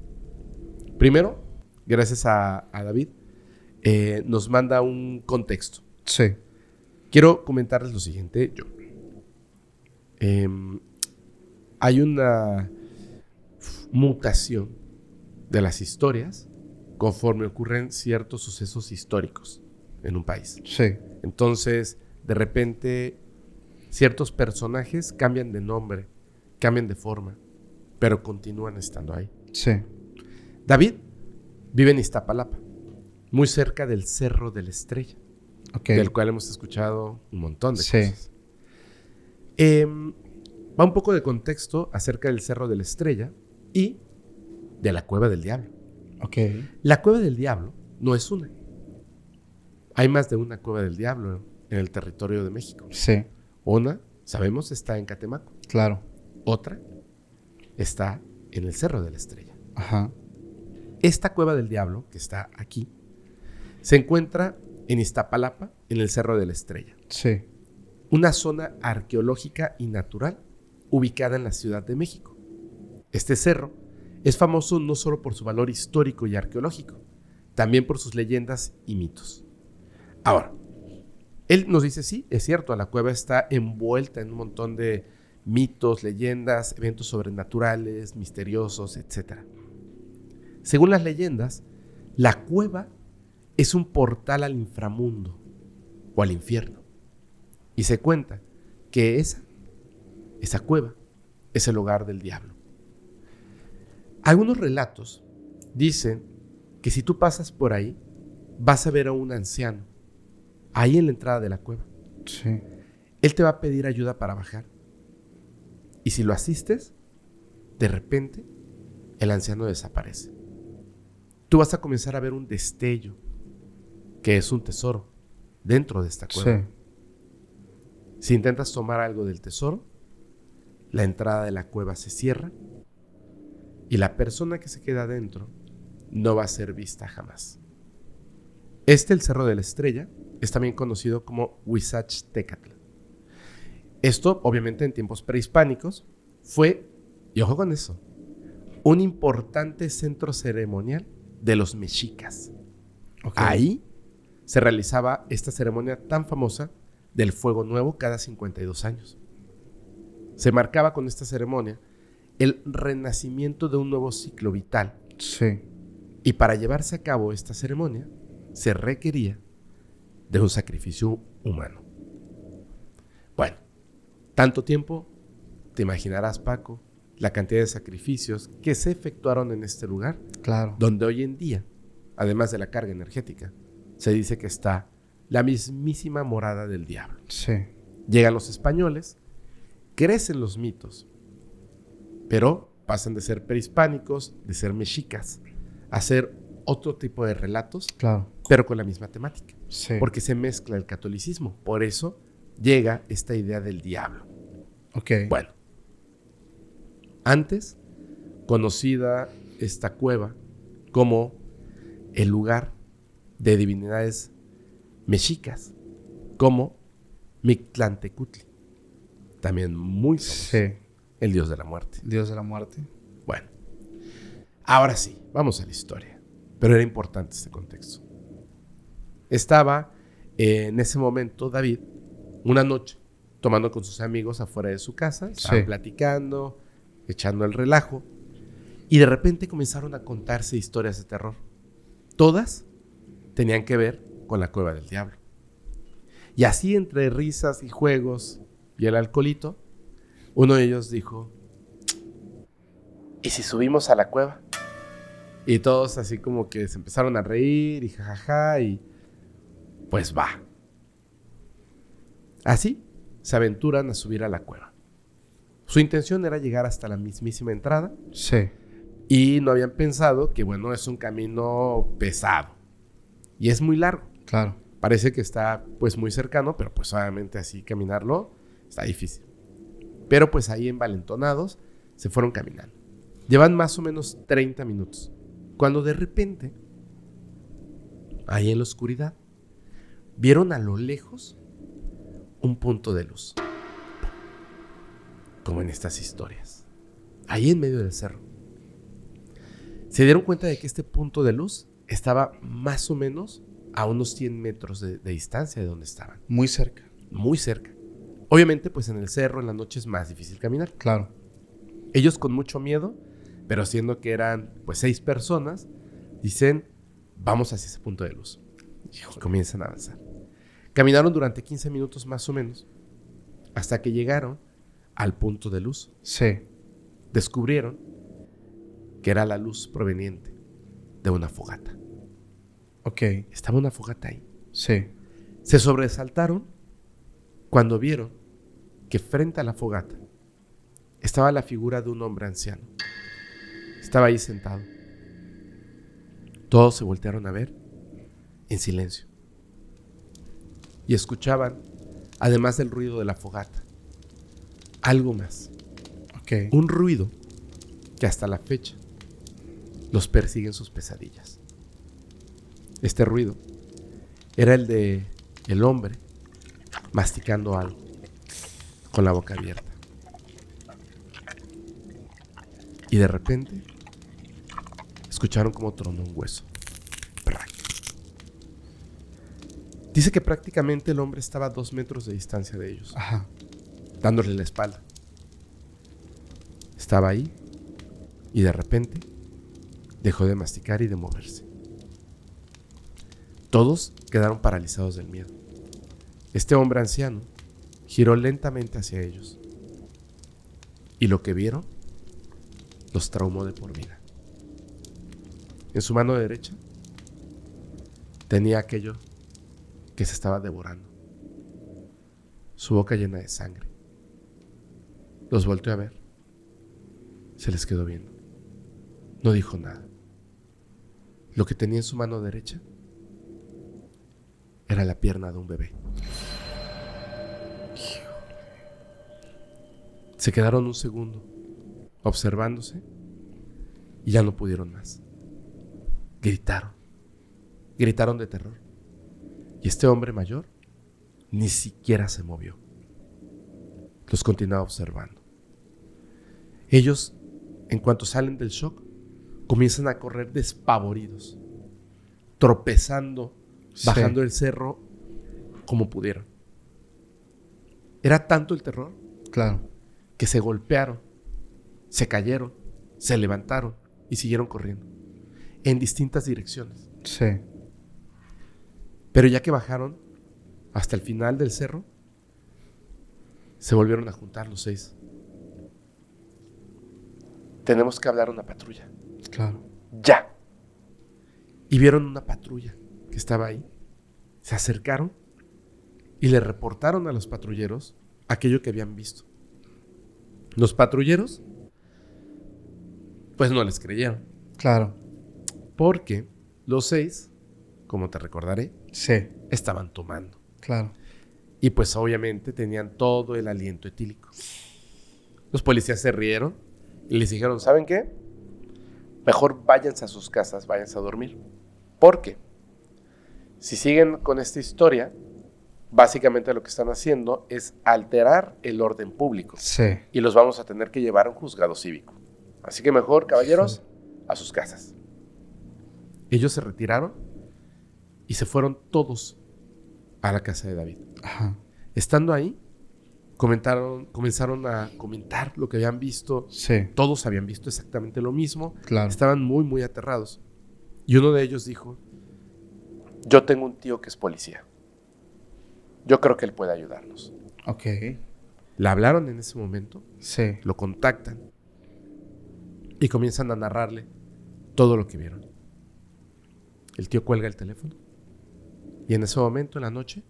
Primero, gracias a David, nos manda un contexto. Sí. Quiero comentarles lo siguiente. Hay una mutación de las historias conforme ocurren ciertos sucesos históricos en un país. Sí. Entonces, de repente, ciertos personajes cambian de nombre, cambian de forma, pero continúan estando ahí. Sí. David vive en Iztapalapa, muy cerca del Cerro de la Estrella, Ok. del cual hemos escuchado un montón de Sí. cosas. Va un poco de contexto acerca del Cerro de la Estrella y de la Cueva del Diablo. Ok. La Cueva del Diablo no es una. Hay más de una Cueva del Diablo en el territorio de México. Sí. Una, sabemos, está en Catemaco. Claro. Otra está en el Cerro de la Estrella. Ajá. Esta Cueva del Diablo, que está aquí, se encuentra en Iztapalapa, en el Cerro de la Estrella. Sí. Una zona arqueológica y natural ubicada en la Ciudad de México. Este cerro es famoso no solo por su valor histórico y arqueológico, también por sus leyendas y mitos. Ahora, él nos dice, sí, es cierto, la cueva está envuelta en un montón de mitos, leyendas, eventos sobrenaturales, misteriosos, etc. Según las leyendas, la cueva es un portal al inframundo o al infierno. Y se cuenta que esa cueva es el hogar del diablo. Algunos relatos dicen que si tú pasas por ahí, vas a ver a un anciano ahí en la entrada de la cueva. Sí. Él te va a pedir ayuda para bajar. Y si lo asistes, de repente, el anciano desaparece. Tú vas a comenzar a ver un destello, que es un tesoro, dentro de esta cueva. Sí. Si intentas tomar algo del tesoro, la entrada de la cueva se cierra y la persona que se queda adentro no va a ser vista jamás. El Cerro de la Estrella, es también conocido como Huizachtecatl. Esto, obviamente, en tiempos prehispánicos, fue, y ojo con eso, un importante centro ceremonial de los mexicas. Okay. Ahí se realizaba esta ceremonia tan famosa del Fuego Nuevo cada 52 años. Se marcaba con esta ceremonia el renacimiento de un nuevo ciclo vital. Sí. Y para llevarse a cabo esta ceremonia, se requería de un sacrificio humano. Bueno, tanto tiempo, te imaginarás, Paco, la cantidad de sacrificios que se efectuaron en este lugar, Claro. donde hoy en día, además de la carga energética, se dice que está la mismísima morada del diablo. Sí. Llegan los españoles, crecen los mitos, pero pasan de ser prehispánicos, de ser mexicas, a ser otro tipo de relatos, Claro. pero con la misma temática, Sí. porque se mezcla el catolicismo. Por eso llega esta idea del diablo. Ok. Bueno, antes conocida esta cueva como el lugar de divinidades mexicas, como Mictlantecutli, también muy famoso, Sí. el dios de la muerte. Dios de la muerte. Bueno, ahora sí, vamos a la historia, pero era importante este contexto. Estaba en ese momento David, una noche, tomando con sus amigos afuera de su casa, estaban platicando, echando el relajo, y de repente comenzaron a contarse historias de terror. Todas tenían que ver con la cueva del diablo. Y así, entre risas y juegos y el alcoholito, uno de ellos dijo: ¿y si subimos a la cueva? Y todos así como que se empezaron a reír y jajaja, y pues va. Así se aventuran a subir a la cueva. Su intención era llegar hasta la mismísima entrada. Sí. Y no habían pensado que, bueno, es un camino pesado. Y es muy largo. Claro. Parece que está, pues, muy cercano, pero pues obviamente así caminarlo está difícil. Pero pues ahí envalentonados se fueron caminando. Llevan más o menos 30 minutos. Cuando de repente, ahí en la oscuridad, vieron a lo lejos un punto de luz. Como en estas historias. Ahí en medio del cerro. Se dieron cuenta de que este punto de luz estaba más o menos a unos 100 metros de distancia de donde estaban. Muy cerca. Muy cerca. Obviamente, pues en el cerro, en la noche es más difícil caminar. Claro. Ellos con mucho miedo, pero siendo que eran pues 6 personas, dicen: vamos hacia ese punto de luz. Y comienzan a avanzar. Caminaron durante 15 minutos más o menos, hasta que llegaron al punto de luz. Sí. Descubrieron que era la luz proveniente de una fogata. Ok. Estaba una fogata ahí. Sí. Se sobresaltaron cuando vieron que frente a la fogata estaba la figura de un hombre anciano. Estaba ahí sentado. Todos se voltearon a ver en silencio y escuchaban, además del ruido de la fogata, algo más. Ok. Un ruido que hasta la fecha los persigue en sus pesadillas. Este ruido era el de el hombre masticando algo con la boca abierta. Y de repente escucharon como tronó un hueso. ¡Prac! Dice que prácticamente el hombre estaba a 2 metros de distancia de ellos, Ajá. dándole la espalda. Estaba ahí y de repente dejó de masticar y de moverse. Todos quedaron paralizados del miedo. Este hombre anciano giró lentamente hacia ellos y lo que vieron los traumó de por vida. En su mano derecha tenía aquello que se estaba devorando, su boca llena de sangre. Los volteó a ver, se les quedó viendo, no dijo nada. Lo que tenía en su mano derecha era la pierna de un bebé. Se quedaron un segundo observándose y ya no pudieron más. Gritaron de terror. Y este hombre mayor ni siquiera se movió. Los continuaba observando. Ellos, en cuanto salen del shock, comienzan a correr despavoridos, tropezando, bajando el cerro como pudieron. Era tanto el terror, Claro. que se golpearon, se cayeron, se levantaron y siguieron corriendo en distintas direcciones. Sí. Pero ya que bajaron hasta el final del cerro, se volvieron a juntar los 6. Tenemos que hablar a una patrulla. Claro. ¡Ya! Y vieron una patrulla que estaba ahí. Se acercaron y le reportaron a los patrulleros aquello que habían visto. Los patrulleros, pues no les creyeron. Claro. Porque los 6, como te recordaré, Sí. estaban tomando. Claro. Y pues obviamente tenían todo el aliento etílico. Los policías se rieron y les dijeron, ¿saben qué? Mejor váyanse a sus casas, váyanse a dormir. Porque si siguen con esta historia, básicamente lo que están haciendo es alterar el orden público. Sí. Y los vamos a tener que llevar a un juzgado cívico. Así que mejor, caballeros, a sus casas. Ellos se retiraron y se fueron todos a la casa de David. Ajá. Estando ahí, comenzaron a comentar lo que habían visto. Sí. Todos habían visto exactamente lo mismo. Claro. Estaban muy, muy aterrados. Y uno de ellos dijo, yo tengo un tío que es policía. Yo creo que él puede ayudarnos. Ok. Le hablaron en ese momento, Sí. lo contactan y comienzan a narrarle todo lo que vieron. El tío cuelga el teléfono y en ese momento, en la noche,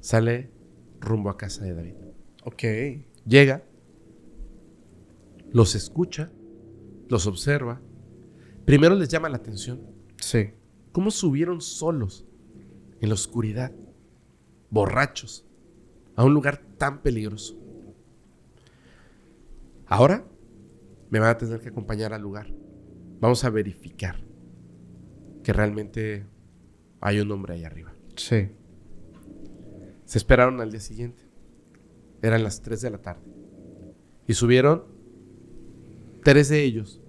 sale rumbo a casa de David. Ok. Llega, los escucha, los observa. Primero les llama la atención Sí. cómo subieron solos en la oscuridad, borrachos, a un lugar tan peligroso. Ahora me van a tener que acompañar al lugar. Vamos a verificar que realmente hay un hombre ahí arriba. Sí. Se esperaron al día siguiente. Eran las 3 de la tarde. Y subieron 3 de ellos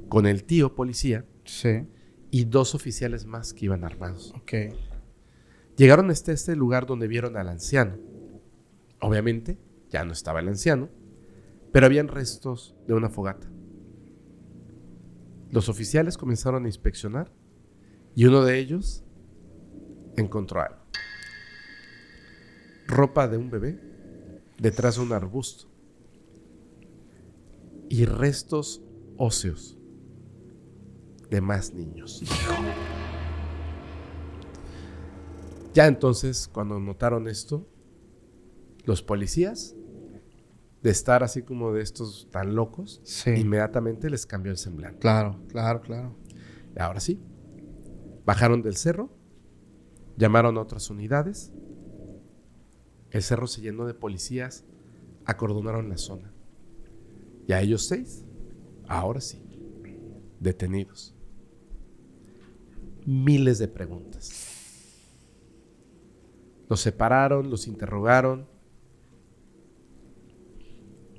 con el tío policía Sí. y 2 oficiales más que iban armados. Ok. Llegaron hasta este lugar donde vieron al anciano. Obviamente, ya no estaba el anciano, pero habían restos de una fogata. Los oficiales comenzaron a inspeccionar y uno de ellos encontró algo. Ropa de un bebé detrás de un arbusto y restos óseos de más niños. Ya entonces, cuando notaron esto, los policías, de estar así como de estos tan locos, Sí. inmediatamente les cambió el semblante. Claro, claro, claro. Y ahora sí, bajaron del cerro, llamaron a otras unidades, el cerro se llenó de policías, acordonaron la zona. Y a ellos 6, ahora sí, detenidos. Miles de preguntas. Los separaron, los interrogaron,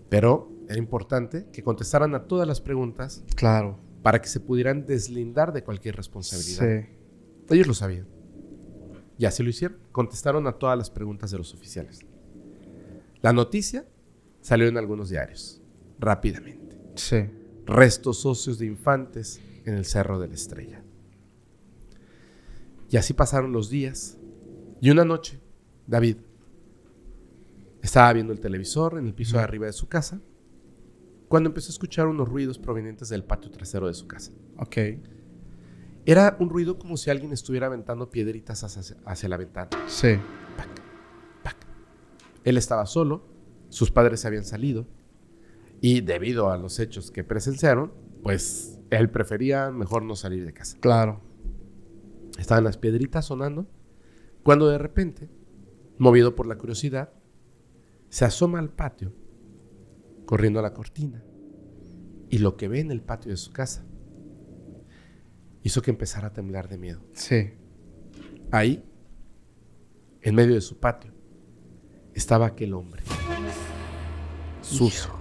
pero era importante que contestaran a todas las preguntas Claro. para que se pudieran deslindar de cualquier responsabilidad. Sí. Ellos lo sabían. Y así lo hicieron. Contestaron a todas las preguntas de los oficiales. La noticia salió en algunos diarios, rápidamente. Sí. Restos óseos de infantes en el Cerro de la Estrella. Y así pasaron los días. Y una noche, David estaba viendo el televisor en el piso de arriba de su casa cuando empezó a escuchar unos ruidos provenientes del patio trasero de su casa. Ok. Era un ruido como si alguien estuviera aventando piedritas hacia la ventana. Sí. Pac, pac. Él estaba solo, sus padres se habían salido y debido a los hechos que presenciaron, pues él prefería mejor no salir de casa. Claro. Estaban las piedritas sonando cuando de repente, movido por la curiosidad, se asoma al patio, corriendo a la cortina, y lo que ve en el patio de su casa hizo que empezara a temblar de miedo. Sí. Ahí, en medio de su patio, estaba aquel hombre, sucio,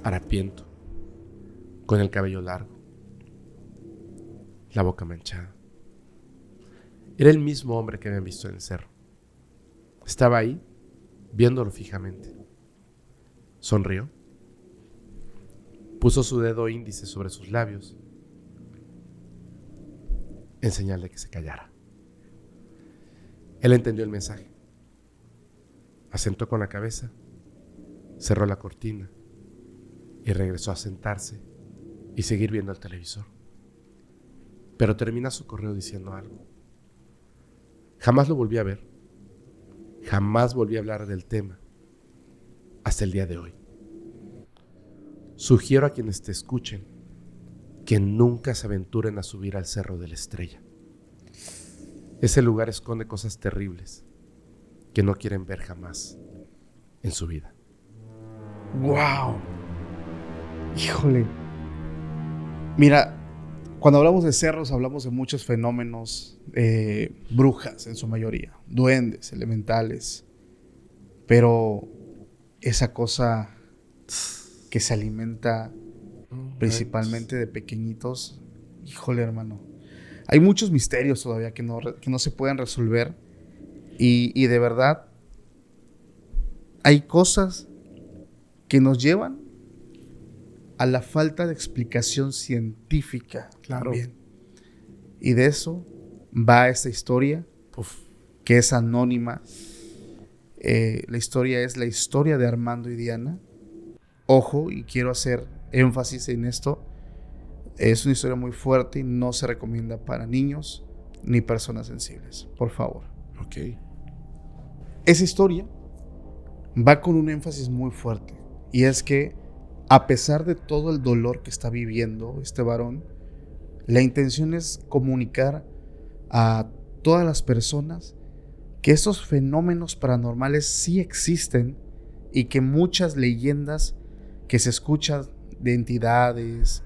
harapiento, con el cabello largo, la boca manchada. Era el mismo hombre que habían visto en el cerro. Estaba ahí, viéndolo fijamente. Sonrió. Puso su dedo índice sobre sus labios en señal de que se callara. Él entendió el mensaje. Asentó con la cabeza, cerró la cortina y regresó a sentarse y seguir viendo el televisor. Pero termina su correo diciendo algo. Jamás lo volví a ver. Jamás volví a hablar del tema. Hasta el día de hoy. Sugiero a quienes te escuchen que nunca se aventuren a subir al Cerro de la Estrella. Ese lugar esconde cosas terribles que no quieren ver jamás en su vida. ¡Wow! Híjole. Mira, cuando hablamos de cerros hablamos de muchos fenómenos, brujas en su mayoría, duendes, elementales, pero esa cosa que se alimenta principalmente de pequeñitos, híjole, hermano. Hay muchos misterios todavía que no se pueden resolver y de verdad hay cosas que nos llevan a la falta de explicación científica. Claro. También. Y de eso va esta historia, que es anónima. La historia es la historia de Armando y Diana. Ojo, y quiero hacer énfasis en esto. Es una historia muy fuerte y no se recomienda para niños ni personas sensibles, por favor. Ok. Esa historia va con un énfasis muy fuerte. Y es que, a pesar de todo el dolor que está viviendo este varón, la intención es comunicar a todas las personas que estos fenómenos paranormales sí existen y que muchas leyendas que se escuchan de entidades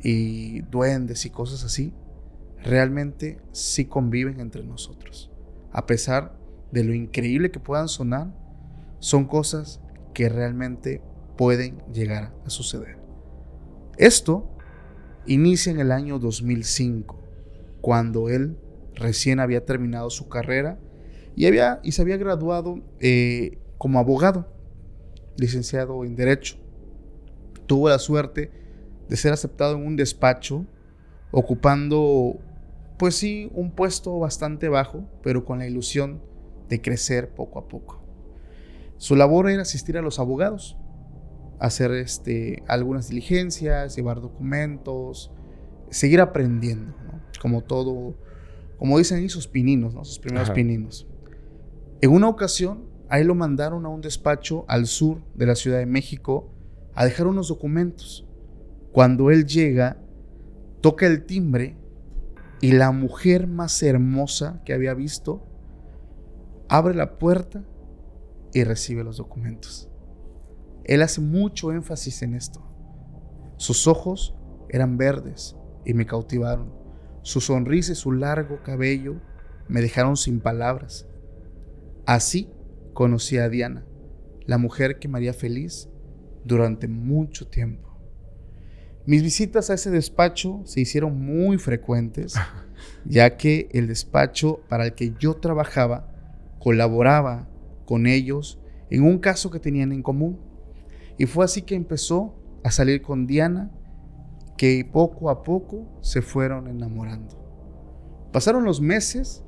y duendes y cosas así, realmente sí conviven entre nosotros. A pesar de lo increíble que puedan sonar, son cosas que realmente pueden llegar a suceder. Esto inicia en el año 2005, cuando él recién había terminado su carrera y se había graduado como abogado, licenciado en Derecho. Tuvo la suerte de ser aceptado en un despacho, ocupando, pues sí, un puesto bastante bajo, pero con la ilusión de crecer poco a poco. Su labor era asistir a los abogados, hacer algunas diligencias, llevar documentos, seguir aprendiendo, ¿no? Como todo, como dicen ahí, sus pininos, ¿no? Sus primeros pininos. En una ocasión, a él lo mandaron a un despacho al sur de la Ciudad de México a dejar unos documentos. Cuando él llega, toca el timbre y la mujer más hermosa que había visto abre la puerta y recibe los documentos. Él hace mucho énfasis en esto. Sus ojos eran verdes y me cautivaron. Su sonrisa y su largo cabello me dejaron sin palabras. Así conocí a Diana, la mujer que me haría feliz durante mucho tiempo. Mis visitas a ese despacho se hicieron muy frecuentes, ya que el despacho para el que yo trabajaba colaboraba con ellos en un caso que tenían en común. Y fue así que empezó a salir con Diana, que poco a poco se fueron enamorando. Pasaron los meses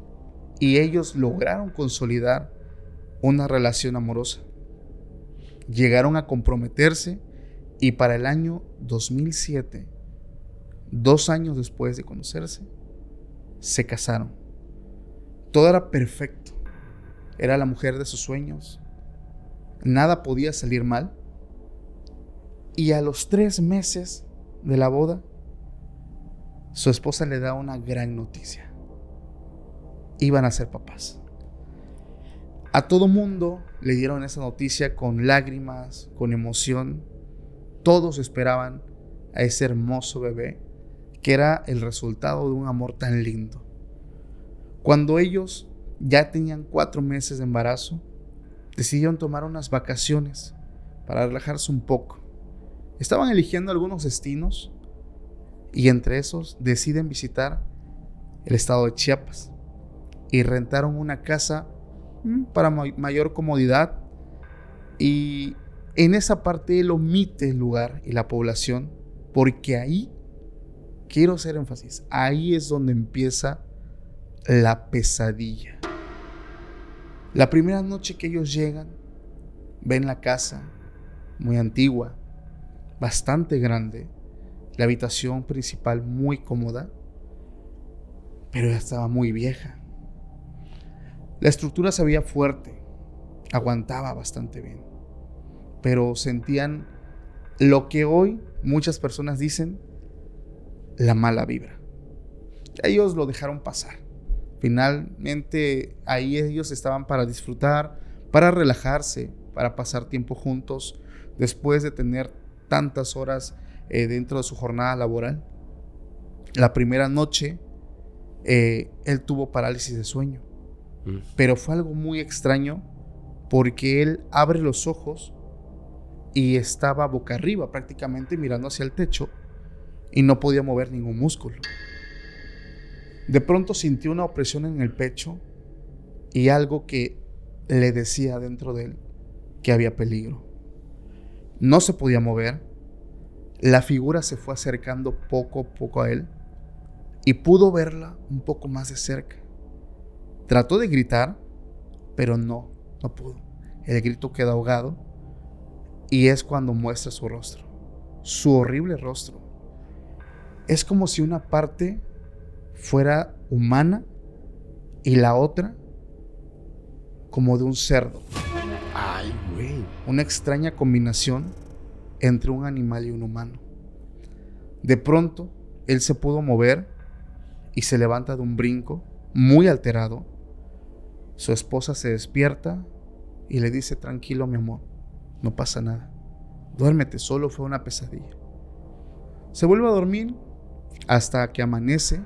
y ellos lograron consolidar una relación amorosa. Llegaron a comprometerse y para el año 2007, 2 años después de conocerse, se casaron. Todo era perfecto. Era la mujer de sus sueños. Nada podía salir mal. Y a los 3 meses de la boda, su esposa le da una gran noticia. Iban a ser papás. A todo mundo le dieron esa noticia con lágrimas, con emoción. Todos esperaban a ese hermoso bebé, que era el resultado de un amor tan lindo. Cuando ellos ya tenían 4 meses de embarazo, decidieron tomar unas vacaciones para relajarse un poco. Estaban eligiendo algunos destinos y entre esos deciden visitar el estado de Chiapas y rentaron una casa para mayor comodidad. Y en esa parte él omite el lugar y la población, porque ahí, quiero hacer énfasis, ahí es donde empieza la pesadilla. La primera noche que ellos llegan, ven la casa muy antigua, bastante grande, la habitación principal muy cómoda, pero ya estaba muy vieja. La estructura se veía fuerte, aguantaba bastante bien, pero sentían lo que hoy muchas personas dicen, la mala vibra. Ellos lo dejaron pasar. Finalmente ahí ellos estaban para disfrutar, para relajarse, para pasar tiempo juntos después de tener tantas horas dentro de su jornada laboral. La primera noche él tuvo parálisis de sueño, pero fue algo muy extraño porque él abre los ojos y estaba boca arriba prácticamente mirando hacia el techo y no podía mover ningún músculo. De pronto sintió una opresión en el pecho y algo que le decía dentro de él que había peligro. No se podía mover. La figura se fue acercando poco a poco a él y pudo verla un poco más de cerca. Trató de gritar, pero no pudo. El grito quedó ahogado y es cuando muestra su rostro, su horrible rostro. Es como si una parte fuera humana y la otra como de un cerdo. Ay, güey. Una extraña combinación entre un animal y un humano. De pronto, él se pudo mover y se levanta de un brinco, muy alterado. Su esposa se despierta y le dice: tranquilo, mi amor, no pasa nada. Duérmete, solo fue una pesadilla. Se vuelve a dormir hasta que amanece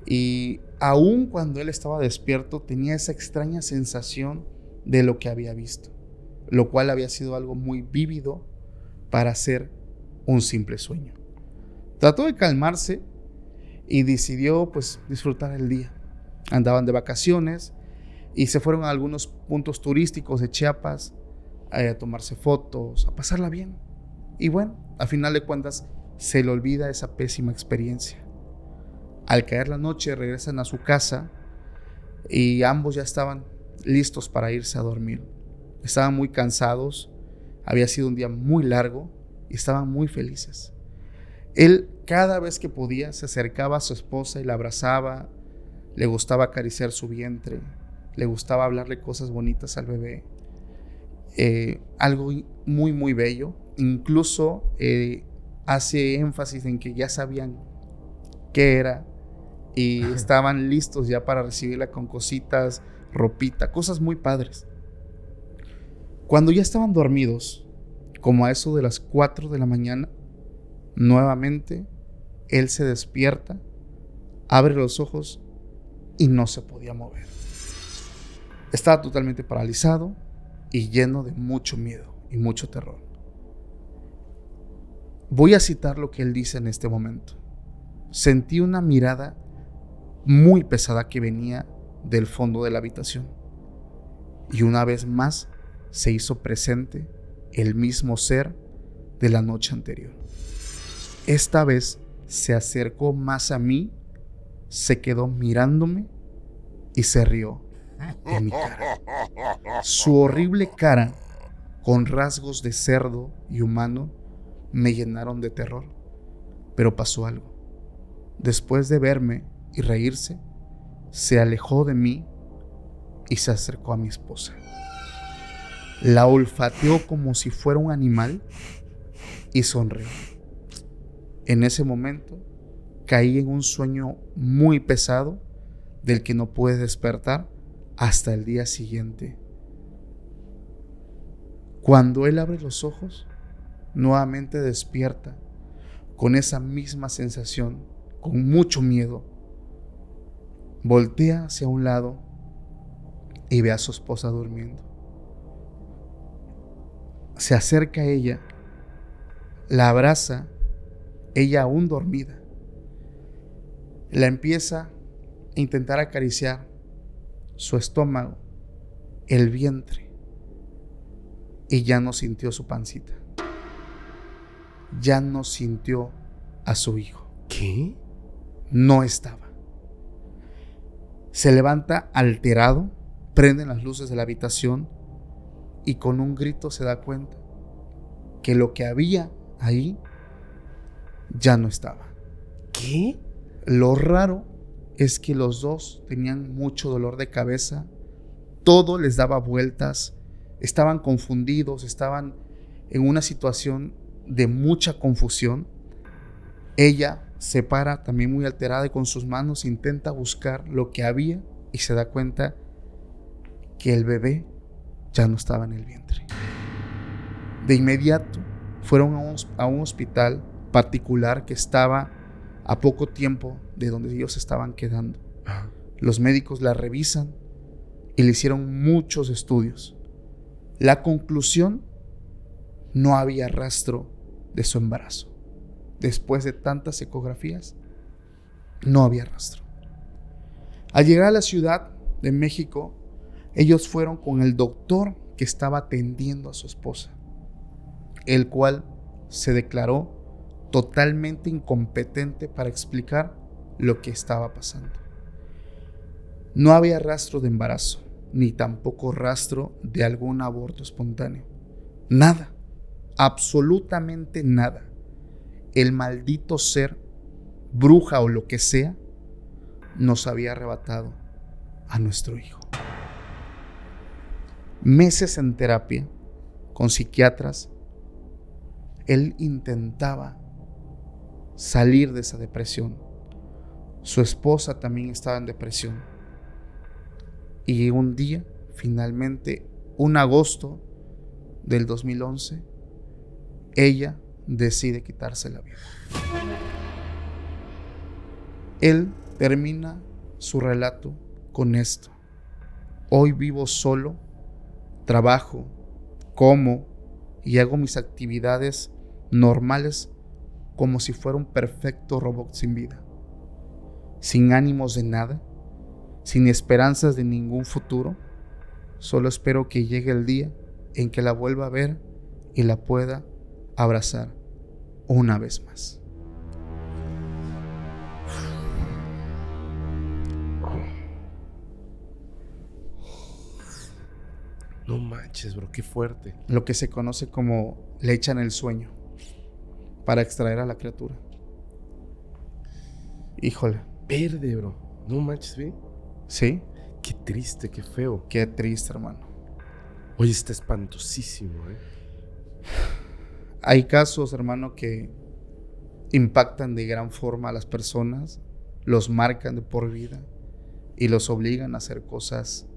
y aún cuando él estaba despierto tenía esa extraña sensación de lo que había visto, lo cual había sido algo muy vívido para ser un simple sueño. Trató de calmarse y decidió disfrutar el día. Andaban de vacaciones y se fueron a algunos puntos turísticos de Chiapas a tomarse fotos, a pasarla bien. Y bueno, a final de cuentas se le olvida esa pésima experiencia. Al caer la noche regresan a su casa y ambos ya estaban listos para irse a dormir. Estaban muy cansados, había sido un día muy largo y estaban muy felices. Él cada vez que podía se acercaba a su esposa y la abrazaba, le gustaba acariciar su vientre, le gustaba hablarle cosas bonitas al bebé. Algo muy muy bello. Incluso hace énfasis en que ya sabían qué era y estaban listos ya para recibirla con cositas, ropita, cosas muy padres. Cuando ya estaban dormidos, como a eso de las 4 de la mañana, nuevamente él se despierta, abre los ojos y no se podía mover. Estaba totalmente paralizado y lleno de mucho miedo y mucho terror. Voy a citar lo que él dice en este momento. Sentí una mirada muy pesada que venía del fondo de la habitación. Y una vez más se hizo presente el mismo ser de la noche anterior. Esta vez se acercó más a mí se quedó mirándome y se rió en mi cara. Su horrible cara, con rasgos de cerdo y humano, me llenaron de terror. Pero pasó algo. Después de verme y reírse, se alejó de mí y se acercó a mi esposa. La olfateó como si fuera un animal y sonrió. En ese momento caí en un sueño muy pesado del que no pude despertar hasta el día siguiente. Cuando él abre los ojos, nuevamente despierta con esa misma sensación, con mucho miedo. Voltea hacia un lado y ve a su esposa durmiendo. Se acerca a ella, la abraza, ella aún dormida. La empieza a intentar acariciar su estómago, el vientre, y ya no sintió su pancita. Ya no sintió a su hijo. ¿Qué? No estaba. Se levanta alterado, prende las luces de la habitación y con un grito se da cuenta que lo que había ahí ya no estaba. ¿Qué? Lo raro es que los dos tenían mucho dolor de cabeza, todo les daba vueltas, estaban confundidos, estaban en una situación de mucha confusión. Ella se para también muy alterada y con sus manos intenta buscar lo que había y se da cuenta que el bebé ya no estaba en el vientre. De inmediato fueron a un hospital particular que estaba a poco tiempo de donde ellos estaban quedando. Los médicos la revisan y le hicieron muchos estudios. La conclusión: no había rastro de su embarazo. Después de tantas ecografías, no había rastro. Al llegar a la Ciudad de México, ellos fueron con el doctor que estaba atendiendo a su esposa, el cual se declaró totalmente incompetente para explicar lo que estaba pasando. No había rastro de embarazo, ni tampoco rastro de algún aborto espontáneo. Nada, absolutamente nada. El maldito ser, bruja o lo que sea, nos había arrebatado a nuestro hijo. Meses en terapia con psiquiatras, él intentaba salir de esa depresión. Su esposa también estaba en depresión. Y un día, finalmente, un agosto del 2011, ella decide quitarse la vida. Él termina su relato con esto: hoy vivo solo, trabajo, como y hago mis actividades normales como si fuera un perfecto robot sin vida, sin ánimos de nada, sin esperanzas de ningún futuro. Solo espero que llegue el día en que la vuelva a ver y la pueda abrazar una vez más. No manches, bro, qué fuerte. Lo que se conoce como le echan el sueño para extraer a la criatura. Híjole. Verde, bro. No manches, ¿sí? ¿Sí? Qué triste, qué feo. Qué triste, hermano. Oye, está espantosísimo, Hay casos, hermano, que impactan de gran forma a las personas, los marcan de por vida y los obligan a hacer cosas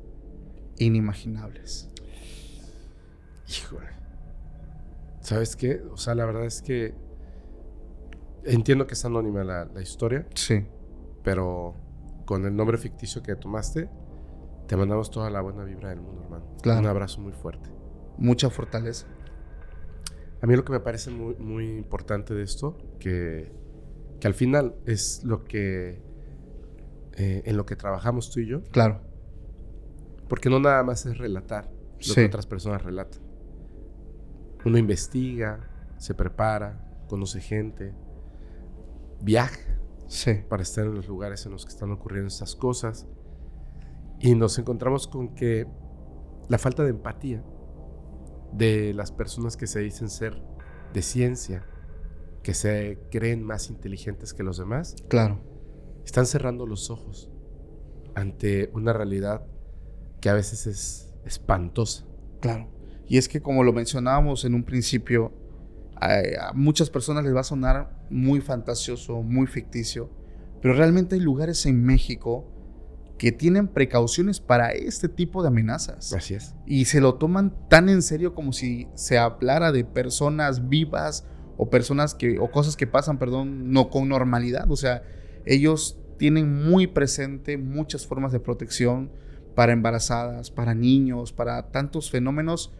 inimaginables. Híjole. ¿Sabes qué? O sea, la verdad es que entiendo que es anónima la historia. Sí. Pero con el nombre ficticio que tomaste, te mandamos toda la buena vibra del mundo, hermano. Claro. Un abrazo muy fuerte. Mucha fortaleza. A mí lo que me parece muy, muy importante de esto, que al final es lo que en lo que trabajamos tú y yo. Claro. Porque no nada más es relatar lo que otras personas relatan. Uno investiga, se prepara, conoce gente, viaja Sí. para estar en los lugares en los que están ocurriendo estas cosas. Y nos encontramos con que la falta de empatía de las personas que se dicen ser de ciencia, que se creen más inteligentes que los demás, Claro. están cerrando los ojos ante una realidad que a veces es espantosa. Claro. Y es que como lo mencionábamos en un principio, a muchas personas les va a sonar muy fantasioso, muy ficticio, pero realmente hay lugares en México que tienen precauciones para este tipo de amenazas. Así es. Y se lo toman tan en serio como si se hablara de personas vivas o cosas que pasan, no con normalidad. O sea, ellos tienen muy presente muchas formas de protección para embarazadas, para niños, para tantos fenómenos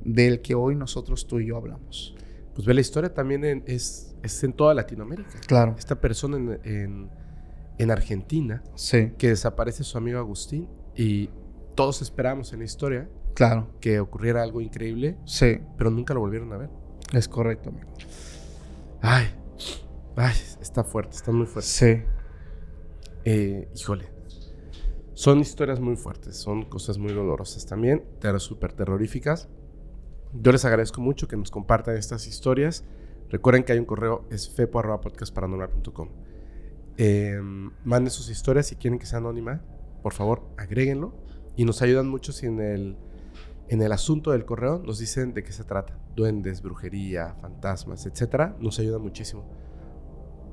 del que hoy nosotros tú y yo hablamos. Pues ve, la historia también es en toda Latinoamérica. Claro. Esta persona en Argentina, Sí. que desaparece su amigo Agustín, y todos esperamos en la historia Claro. que ocurriera algo increíble, Sí. pero nunca lo volvieron a ver. Es correcto, amigo. Ay, está fuerte, está muy fuerte. Sí. Híjole, son historias muy fuertes, son cosas muy dolorosas también, súper terroríficas. Yo les agradezco mucho que nos compartan estas historias. Recuerden que hay un correo, es fepo@podcastparanormal.com. Manden sus historias. Si quieren que sea anónima, por favor, agréguenlo. Y nos ayudan mucho si en el asunto del correo nos dicen de qué se trata. Duendes, brujería, fantasmas, etcétera. Nos ayuda muchísimo.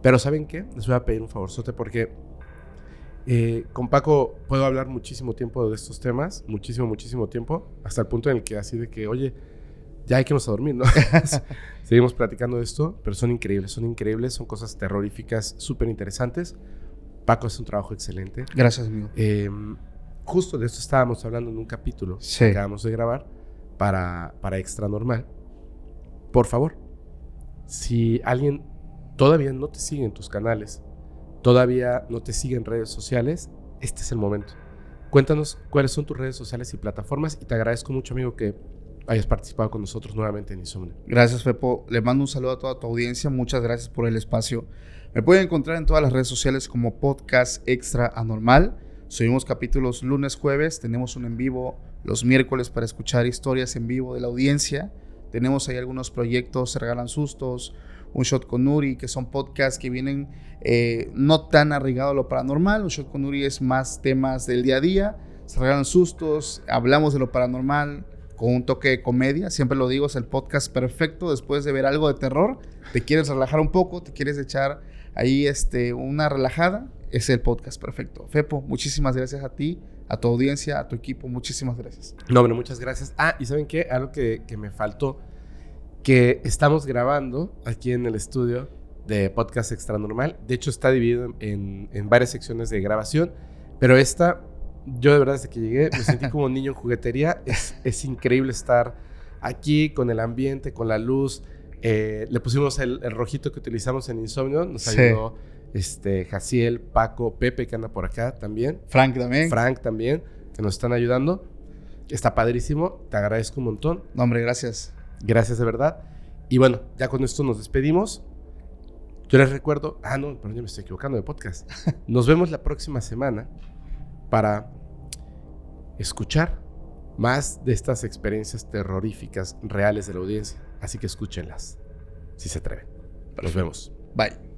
Pero ¿saben qué? Les voy a pedir un favorzote porque con Paco puedo hablar muchísimo tiempo de estos temas. Muchísimo tiempo. Hasta el punto en el que así de que, oye, ya hay que irnos a dormir, ¿no? Seguimos platicando de esto, pero son increíbles, son cosas terroríficas, súper interesantes. Paco hace un trabajo excelente. Gracias, amigo. Justo de esto estábamos hablando en un capítulo Sí. que acabamos de grabar para Extra Normal. Por favor, si alguien todavía no te sigue en tus canales, todavía no te sigue en redes sociales, este es el momento. Cuéntanos cuáles son tus redes sociales y plataformas, y te agradezco mucho, amigo, que hayas participado con nosotros nuevamente en Insomnio. Gracias, Fepo. Le mando un saludo a toda tu audiencia. Muchas gracias por el espacio. Me pueden encontrar en todas las redes sociales como Podcast Extra Anormal. Subimos capítulos lunes, jueves. Tenemos un en vivo los miércoles para escuchar historias en vivo de la audiencia. Tenemos ahí algunos proyectos, Se Regalan Sustos, Un Shot con Uri, que son podcasts que vienen no tan arraigados a lo paranormal. Un Shot con Uri es más temas del día a día. Se Regalan Sustos, hablamos de lo paranormal con un toque de comedia. Siempre lo digo, es el podcast perfecto después de ver algo de terror. Te quieres relajar un poco, te quieres echar ahí una relajada, es el podcast perfecto. Fepo, muchísimas gracias a ti, a tu audiencia, a tu equipo, muchísimas gracias. No, hombre, muchas gracias. Y ¿saben qué? Algo que me faltó, que estamos grabando aquí en el estudio de Podcast Extra Normal. De hecho, está dividido en varias secciones de grabación, pero esta, yo de verdad desde que llegué me sentí como un niño en juguetería. Es increíble estar aquí con el ambiente, con la luz. Le pusimos el rojito que utilizamos en Insomnio. Nos ayudó Jaciel, Paco, Pepe, que anda por acá también. Frank también, que nos están ayudando. Está padrísimo. Te agradezco un montón. No, hombre, gracias. Gracias de verdad. Y bueno, ya con esto nos despedimos. Yo les recuerdo... no, perdón, ya me estoy equivocando de podcast. Nos vemos la próxima semana para escuchar más de estas experiencias terroríficas reales de la audiencia. Así que escúchenlas, si se atreven. Nos vemos. Bye.